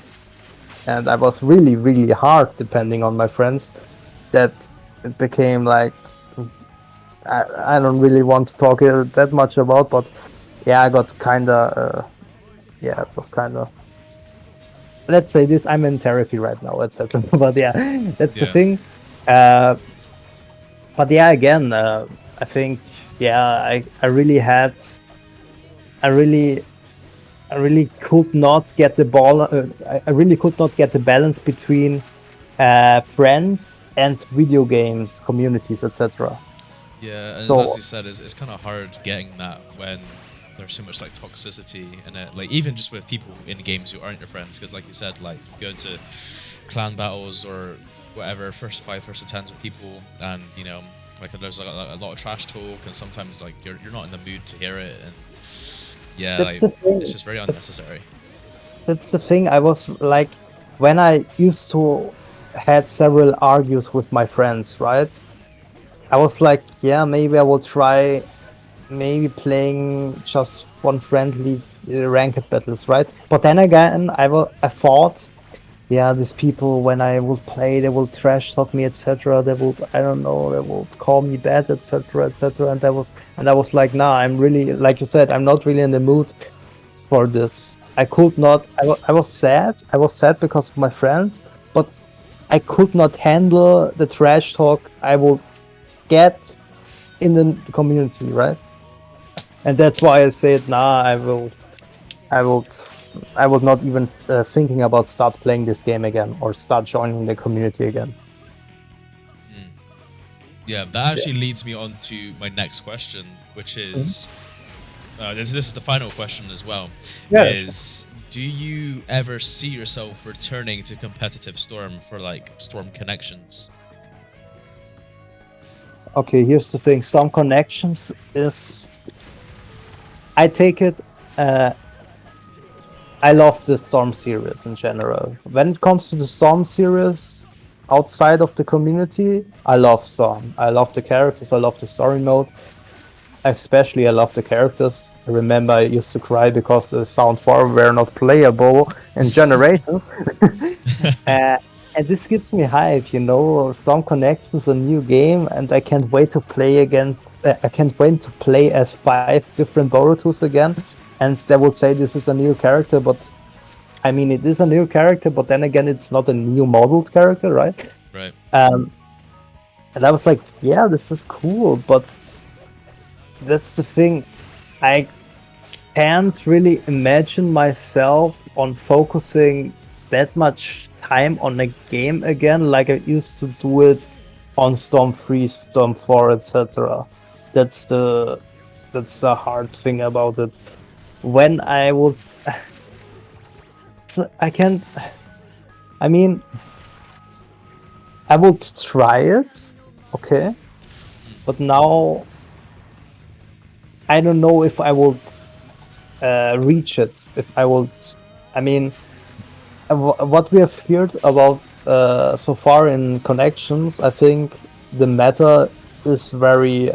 And I was really, really hard depending on my friends that it became like I don't really want to talk that much about, but yeah, I got kind of yeah, it was kind of, let's say this, I'm in therapy right now, etc. But yeah, that's the Yeah. thing. But yeah, again, I think yeah, I really had I really I really could not get the ball. I really could not get the balance between friends and video games communities, etc. Yeah, and as So you said, it's kind of hard getting that when there's so much like toxicity in it. Like even just with people in games who aren't your friends, because like you said, like you go to clan battles or whatever, first five, first to tens with people, and you know, like there's like a lot of trash talk, and sometimes like you're not in the mood to hear it, and yeah, that's like the thing. it's just very unnecessary. That's the thing. I was like, when I used to had several argues with my friends, right? I was like, yeah, maybe I will try maybe playing just one friendly ranked battles, right? But then again, I thought, yeah, these people when I will play, they will trash talk me, etc. They will, I don't know, they will call me bad, etc., etc. And I was like, nah, I'm really, like you said, I'm not really in the mood for this. I could not. I was sad. I was sad because of my friends, but I could not handle the trash talk I would get in the community, right? And that's why I said, nah, I will, I was not even thinking about start playing this game again or start joining the community again. Yeah, that actually leads me on to my next question, which is this is the final question as well. Yeah. Is do you ever see yourself returning to competitive Storm for like Storm connections? Okay, here's the thing. Some connections is, I take it. I love the Storm series in general. When it comes to the Storm series, outside of the community, I love Storm. I love the characters. I love the story mode. Especially, I love the characters. I remember I used to cry because the Sound 4 were not playable in Generation. And this gives me hype, you know. Storm Connections, a new game, and I can't wait to play again. I can't wait to play as 5 different Borutos again. And they would say this is a new character, but I mean, it is a new character, but then again, it's not a new modeled character, right? Right. And I was like, yeah, this is cool, but that's the thing. I can't really imagine myself on focusing that much time on a game again like I used to do it on Storm 3, Storm 4, etc. That's the hard thing about it. When I would I can't, I mean, I would try it, okay, but now I don't know if I would reach it. If I would, I mean, what we have heard about so far in connections, I think the meta is very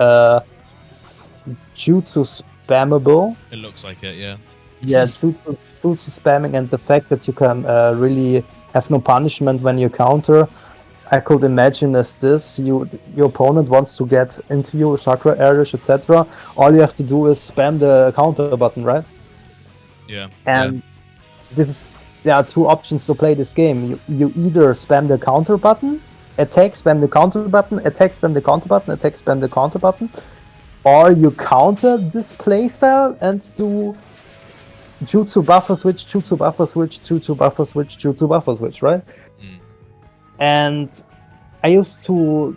jutsu spammable. It looks like it, yeah. Yeah, jutsu spamming and the fact that you can really have no punishment when you counter. I could imagine as this, your opponent wants to get into you, chakra areas, etc. All you have to do is spam the counter button, right? Yeah. And there are two options to play this game. You either spam the counter button, attack, spam the counter button, attack, spam the counter button, attack, spam the counter button, or you counter this playstyle and do jutsu buffer switch, jutsu buffer switch, jutsu buffer switch, jutsu buffer switch, right? And I used to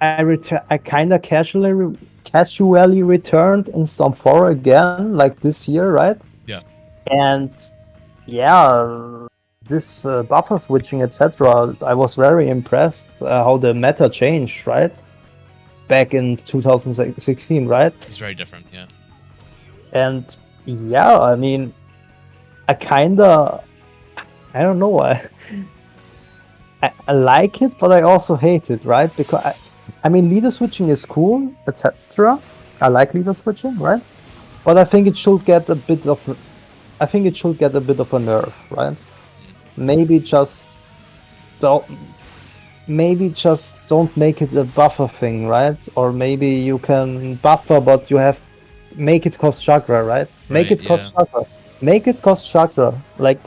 I kind of casually returned in some 4 again, like this year, right? Yeah. And yeah, this buffer switching, etc. I was very impressed how the meta changed, right? Back in 2016, right? It's very different, yeah. And yeah, I mean, I don't know. I like it, but I also hate it, right? Because I mean, leader switching is cool, etc. I like leader switching, right? But I think it should get a bit of a nerf, right? Maybe just don't make it a buffer thing, right? Or maybe you can buffer, but you make it cost chakra, right? Make it cost chakra. Make it cost chakra. Like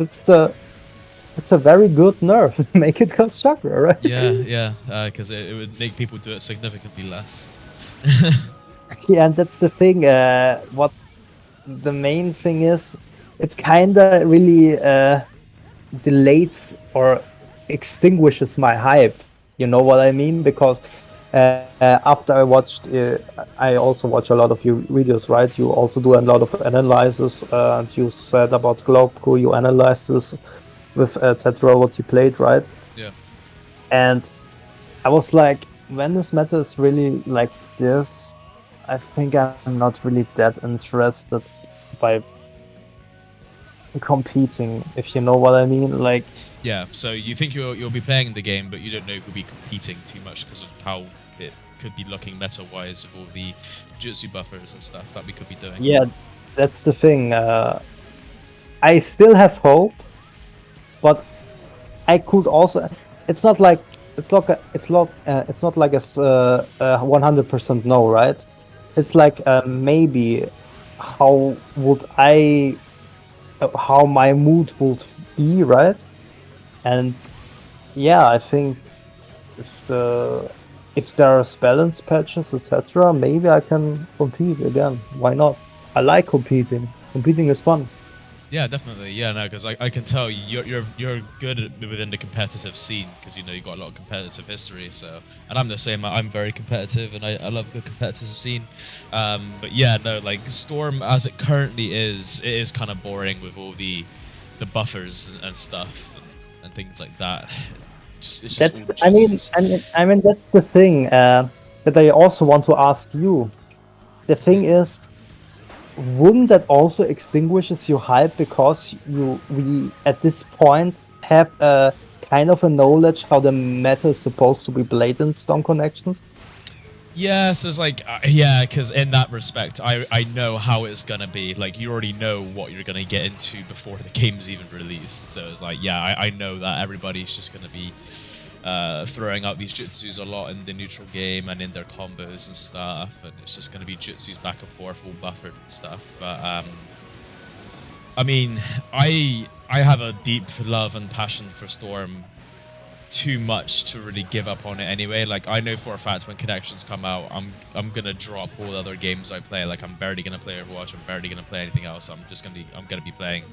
it's a very good nerf. Make it cost chakra, right? Yeah, because it would make people do it significantly less. Yeah, and that's the thing. What the main thing is, it kind of really delays or extinguishes my hype. You know what I mean? Because after I also watch a lot of your videos, right? You also do a lot of analysis. And you said about Globco, you analyze this with etc. what you played, right? Yeah. And I was like, when this meta is really like this, I think I'm not really that interested by competing, if you know what I mean. Like, Yeah, so you think you'll be playing the game, but you don't know if you'll be competing too much because of how it could be looking meta-wise with all the jutsu buffers and stuff that we could be doing. yeah, that's the thing. I still have hope, but I could also. It's not like it's not it's not like a 100% no, right? It's like maybe how would I how my mood would be, right? And yeah, I think if there are balance patches, etc., maybe I can compete again. Why not? I like competing. Competing is fun. Yeah, definitely. Yeah, no, because I can tell you're good within the competitive scene because you know you got a lot of competitive history. So, and I'm the same. I'm very competitive, and I love a good competitive scene. But yeah, no, like Storm as it currently is, it is kind of boring with all the buffers and stuff and things like that. It's just That's all I mean juices. I mean that's the thing that I also want to ask you. The thing is, wouldn't that also extinguishes your hype because we at this point have a kind of a knowledge how the meta is supposed to be played in Stone Connections? Yeah, so it's like, yeah, because in that respect, I know how it's gonna be. Like, you already know what you're gonna get into before the game's even released. So it's like, yeah, I know that everybody's just gonna be throwing out these jutsus a lot in the neutral game and in their combos and stuff, and it's just gonna be jutsus back and forth, all buffered and stuff. But I mean, I have a deep love and passion for Storm too much to really give up on it anyway. Like, I know for a fact when Connections come out, I'm gonna drop all the other games I play. Like, I'm barely gonna play Overwatch, I'm barely gonna play anything else. I'm gonna be playing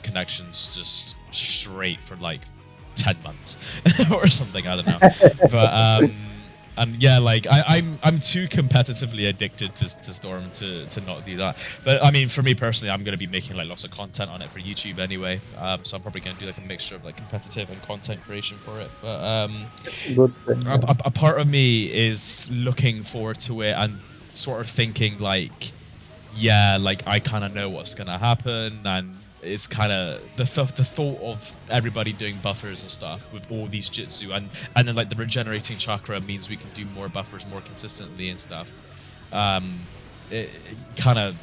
Connections just straight for like 10 months or something, I don't know. But and yeah, like I'm too competitively addicted to Storm to not do that. But I mean, for me personally, I'm gonna be making like lots of content on it for YouTube anyway. So I'm probably gonna do like a mixture of like competitive and content creation for it. But Good thing. a part of me is looking forward to it and sort of thinking like, yeah, like I kind of know what's gonna happen, and it's kind of the thought of everybody doing buffers and stuff with all these jutsu, and then like the regenerating chakra means we can do more buffers more consistently and stuff. It kind of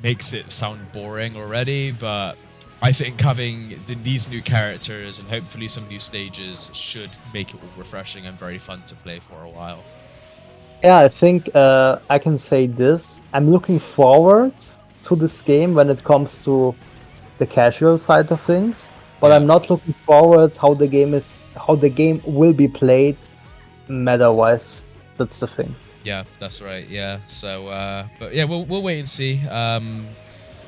makes it sound boring already, but I think having these new characters and hopefully some new stages should make it all refreshing and very fun to play for a while. Yeah, I think I can say this. I'm looking forward to this game when it comes to the casual side of things, but Yeah. I'm not looking forward how the game will be played meta-wise. That's the thing. Yeah, that's right. Yeah. So, but yeah, we'll wait and see.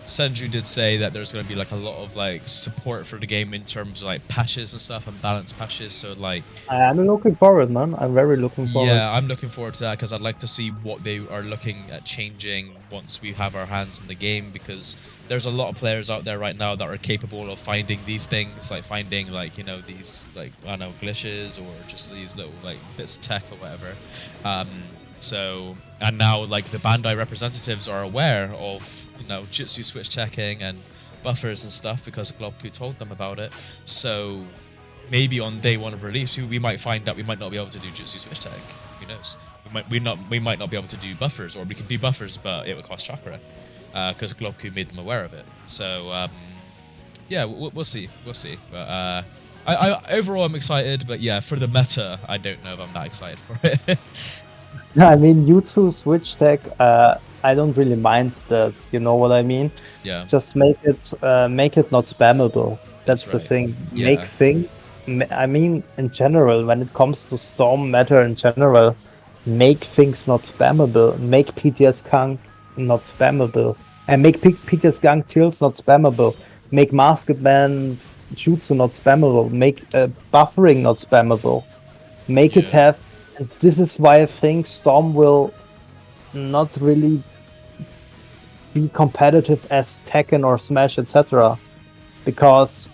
Senju did say that there's going to be like a lot of like support for the game in terms of like patches and stuff and balance patches. So like, I'm looking forward, man. I'm very looking forward. yeah, I'm looking forward to that because I'd like to see what they are looking at changing once we have our hands in the game, because there's a lot of players out there right now that are capable of finding these things, like finding like, you know, these like, I don't know, glitches or just these little like bits of tech or whatever. So, and now like the Bandai representatives are aware of, you know, jutsu switch checking and buffers and stuff because Globku told them about it. So maybe on day one of release, we might find that we might not be able to do jutsu switch tech. Who knows? We might not be able to do buffers, or we can do buffers, but it would cost chakra because Globku made them aware of it. So yeah, we'll see. We'll see. But I overall I'm excited, but yeah, for the meta, I don't know if I'm that excited for it. I mean, Jutsu Switch Tech, I don't really mind that. You know what I mean? Yeah. Just make it not spammable. That's the right. thing. Yeah. Make things. I mean, in general, when it comes to Storm Matter in general, make things not spammable. Make PTS Kang not spammable, and make PTS Kang Tills not spammable. make Masked Man's jutsu not spammable, make buffering not spammable, make it Yeah. have. And this is why I think Storm will not really be competitive as Tekken or Smash, etc. Because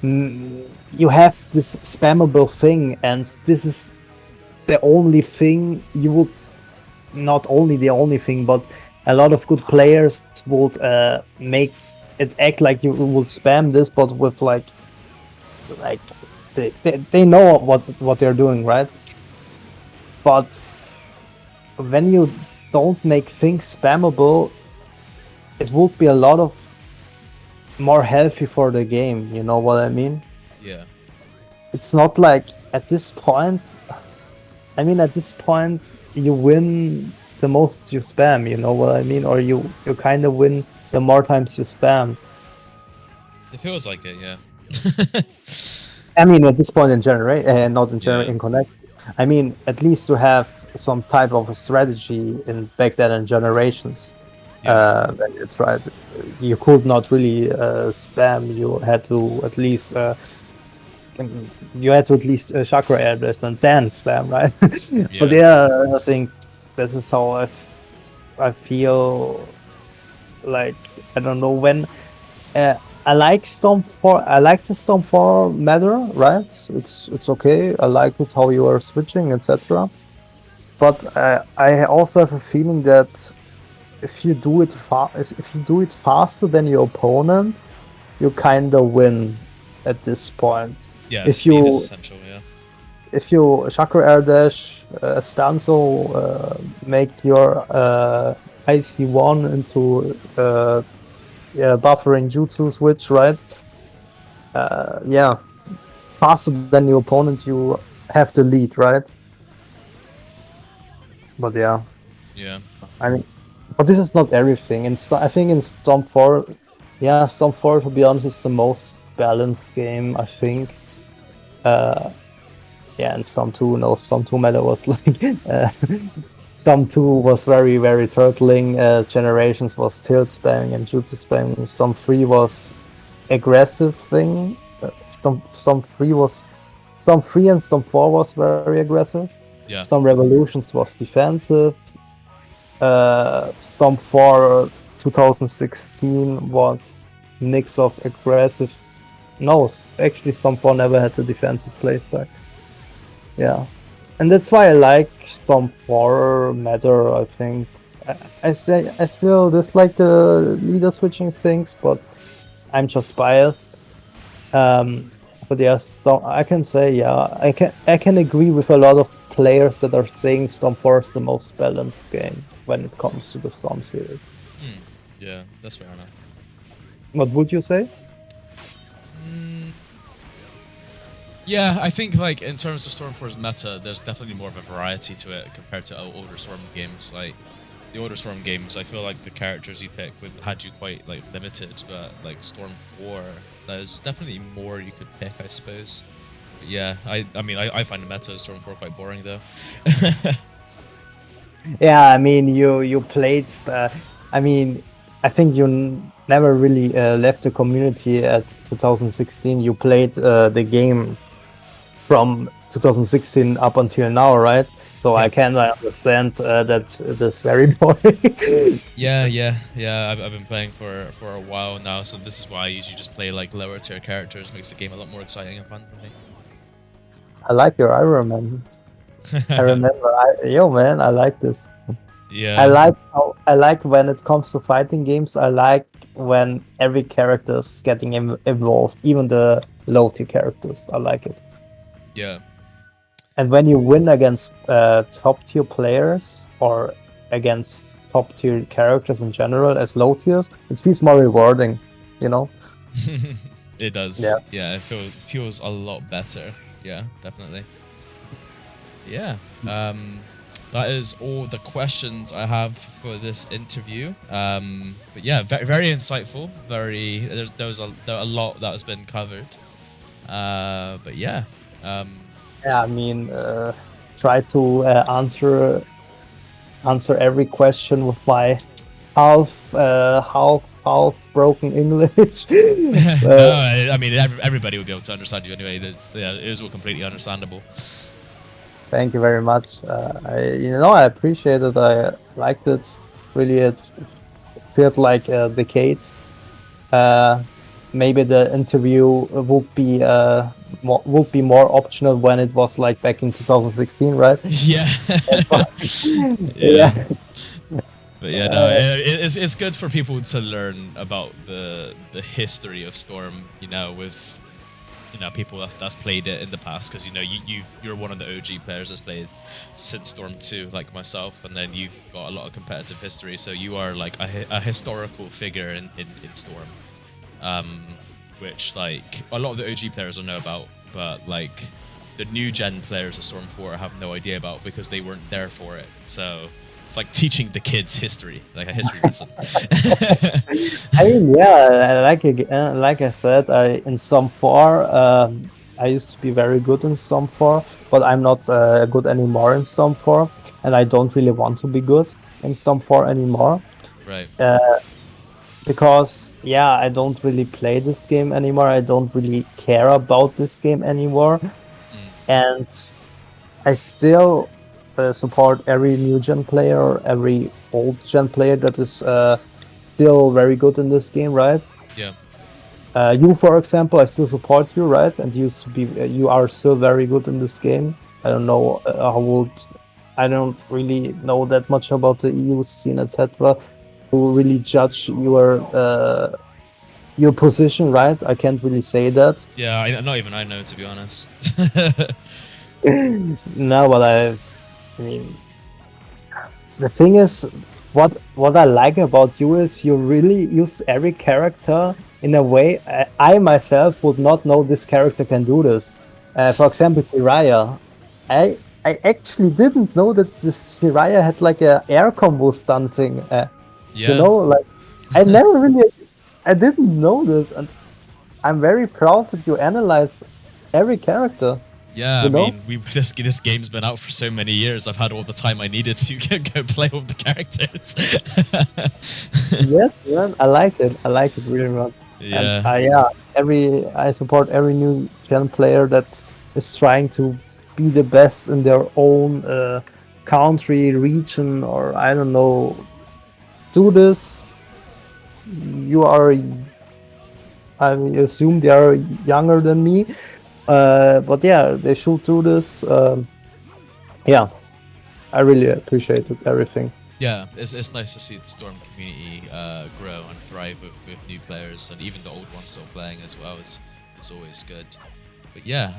you have this spammable thing, and this is the only thing you would, not only the only thing, but a lot of good players would make it act like you would spam this, but with like they know what they're doing, right? But when you don't make things spammable, it would be a lot of more healthy for the game. You know what I mean? Yeah. It's not like at this point. I mean, at this point, you win the most you spam. You know what I mean? Or you kind of win the more times you spam. It feels like it, yeah. I mean, at this point in generation, not in Yeah. in Connect. I mean, at least to have some type of a strategy in back then in generations. Yeah. When you tried, you could not really spam. You had to at least chakra address and then spam, right? But Yeah. yeah, I think this is how I feel like. I don't know when. I like Storm 4. I like the Storm 4 matter, right? It's okay. I like it how you are switching, etc. But I also have a feeling that if you do it faster than your opponent, you kind of win at this point. Yeah, If speed is you essential, yeah. if you chakra air dash stanzo, make your IC1 into buffering jutsu switch, right? Yeah, faster than your opponent, you have the lead, right? But yeah, Yeah. I mean, but this is not everything. I think in Storm 4, yeah, Storm 4, to be honest, is the most balanced game, I think. Yeah, and Storm 2, no, Storm 2 meta was like, Storm 2 was very, very turtling. Generations was tilt spamming and jutsu spamming. Storm 3 was aggressive thing. Storm 3 was, Storm 3 and Storm 4 was very aggressive. Yeah. Storm Revolutions was defensive. Storm 4 2016 was mix of aggressive. No, actually Storm 4 never had a defensive playstyle. Yeah, and that's why I like Storm 4 matter. I think I still dislike the leader switching things, but I'm just biased. But yeah, so I can say, yeah, I can agree with a lot of players that are saying Storm 4 is the most balanced game when it comes to the Storm series. Yeah, that's fair enough. What would you say? Yeah, I think like in terms of Storm 4's meta, there's definitely more of a variety to it compared to older Storm games. Like the older Storm games, I feel like the characters you pick had you quite like limited, but like Storm 4, there's definitely more you could pick, I suppose. But yeah, I mean I find the meta of Storm 4 quite boring though. Yeah, I mean, you played. I mean, I think you never really left the community at 2016. You played the game from 2016 up until now, right? So I can understand that that's very boring. Yeah. I've been playing for a while now, so this is why I usually just play like lower tier characters. Makes the game a lot more exciting and fun for me. I like your Iron Man. I remember, yo man, I like this. Yeah. I like when it comes to fighting games. I like when every character is getting involved, even the low tier characters. I like it. Yeah. And when you win against top tier players or against top tier characters in general as low tiers, it feels more rewarding, you know? It does. Yeah. Yeah, it feels a lot better. Yeah, definitely. Yeah. That is all the questions I have for this interview. But yeah, very insightful. There was a lot that has been covered. But yeah. Yeah, I mean, try to answer every question with my half half broken English. No, uh, I mean everybody would be able to understand you anyway. Yeah, it is all completely understandable. Thank you very much. I appreciate it. I liked it. Really, it felt like a decade. Uh, Maybe the interview would be more optional when it was like back in 2016, right? Yeah, yeah. Yeah. But yeah, no, it's good for people to learn about the history of Storm. You know, with people that's played it in the past, because you're one of the OG players that's played since Storm 2, like myself, and then you've got a lot of competitive history, so you are like a historical figure in Storm, which like a lot of the OG players will know about, but like the new gen players of Storm 4 have no idea about because they weren't there for it. So it's like teaching the kids history, like a history lesson. I mean, yeah, like I said, in Storm 4, I used to be very good in Storm 4, but I'm not good anymore in Storm 4, and I don't really want to be good in Storm 4 anymore. Right. Because yeah, I don't really play this game anymore. I don't really care about this game anymore, and I still support every new gen player or every old gen player that is still very good in this game, right? Yeah. You, for example, I still support you, right? And you are still very good in this game. I don't know I don't really know that much about the EU scene, etc. To really judge your position, right? I can't really say that. Yeah, not even I know, to be honest. No, but I mean, the thing is, what I like about you is you really use every character in a way I myself would not know this character can do this. For example, Jiraiya. I actually didn't know that this Jiraiya had like a air combo stun thing. Yeah. You know, like I didn't know this, and I'm very proud that you analyze every character. Yeah, You I know? mean, this game's been out for so many years. I've had all the time I needed to go play all the characters. Yes, man, I like it. I like it really much. And Yeah. I support every new gen player that is trying to be the best in their own country, region, or I don't know. Do this. You are, I assume they are younger than me, but yeah, they should do this. Yeah, I really appreciated everything. Yeah, it's nice to see the Storm community grow and thrive with new players, and even the old ones still playing as well. It's always good. But yeah,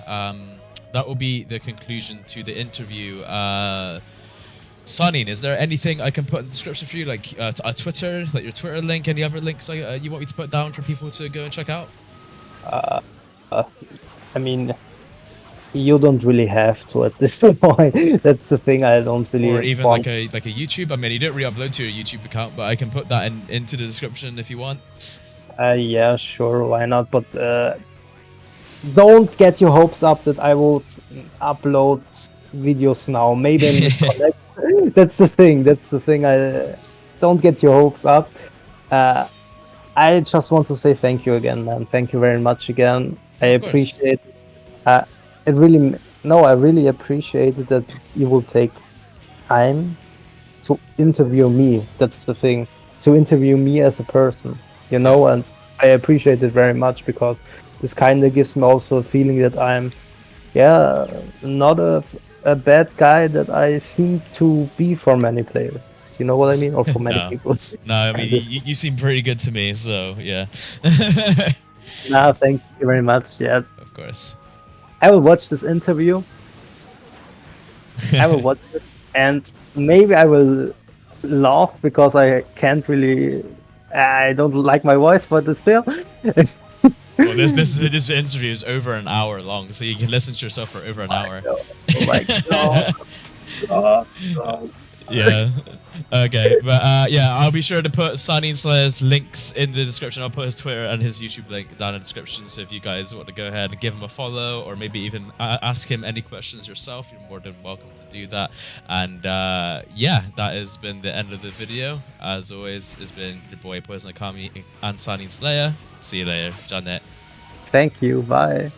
that will be the conclusion to the interview. Sannin, is there anything I can put in the description for you, like a Twitter, like your Twitter link, any other links you want me to put down for people to go and check out? I mean, you don't really have to at this point. That's the thing. I don't really Or even want. like a YouTube. I mean, you don't re-upload to your YouTube account, but I can put that into the description if you want. Yeah, sure, why not? But don't get your hopes up that I will upload videos now. Maybe in the collect. That's the thing. That's the thing. I don't get your hopes up. I just want to say thank you again, man. Thank you very much again. I Of course. appreciate. It really. No, I really appreciate it that you will take time to interview me. That's the thing. To interview me as a person, and I appreciate it very much because this kind of gives me also a feeling that I'm, not a bad guy that I seem to be for many players. You know what I mean? Or for many No. people. No, I mean, This- you seem pretty good to me, so yeah. No, thank you very much. Yeah, Of course. I will watch this interview. I will watch it, and maybe I will laugh because I can't really. I don't like my voice, but still. Well, this interview is over an hour long, so you can listen to yourself for over an hour. Oh my god. God, God. Yeah. Okay. But yeah, I'll be sure to put Sannin Slaya's links in the description. I'll put his Twitter and his YouTube link down in the description. So if you guys want to go ahead and give him a follow, or maybe even ask him any questions yourself, you're more than welcome to do that. And yeah, that has been the end of the video. As always, it's been your boy Poison Akami and Sannin Slaya. See you later. Janet. Thank you. Bye.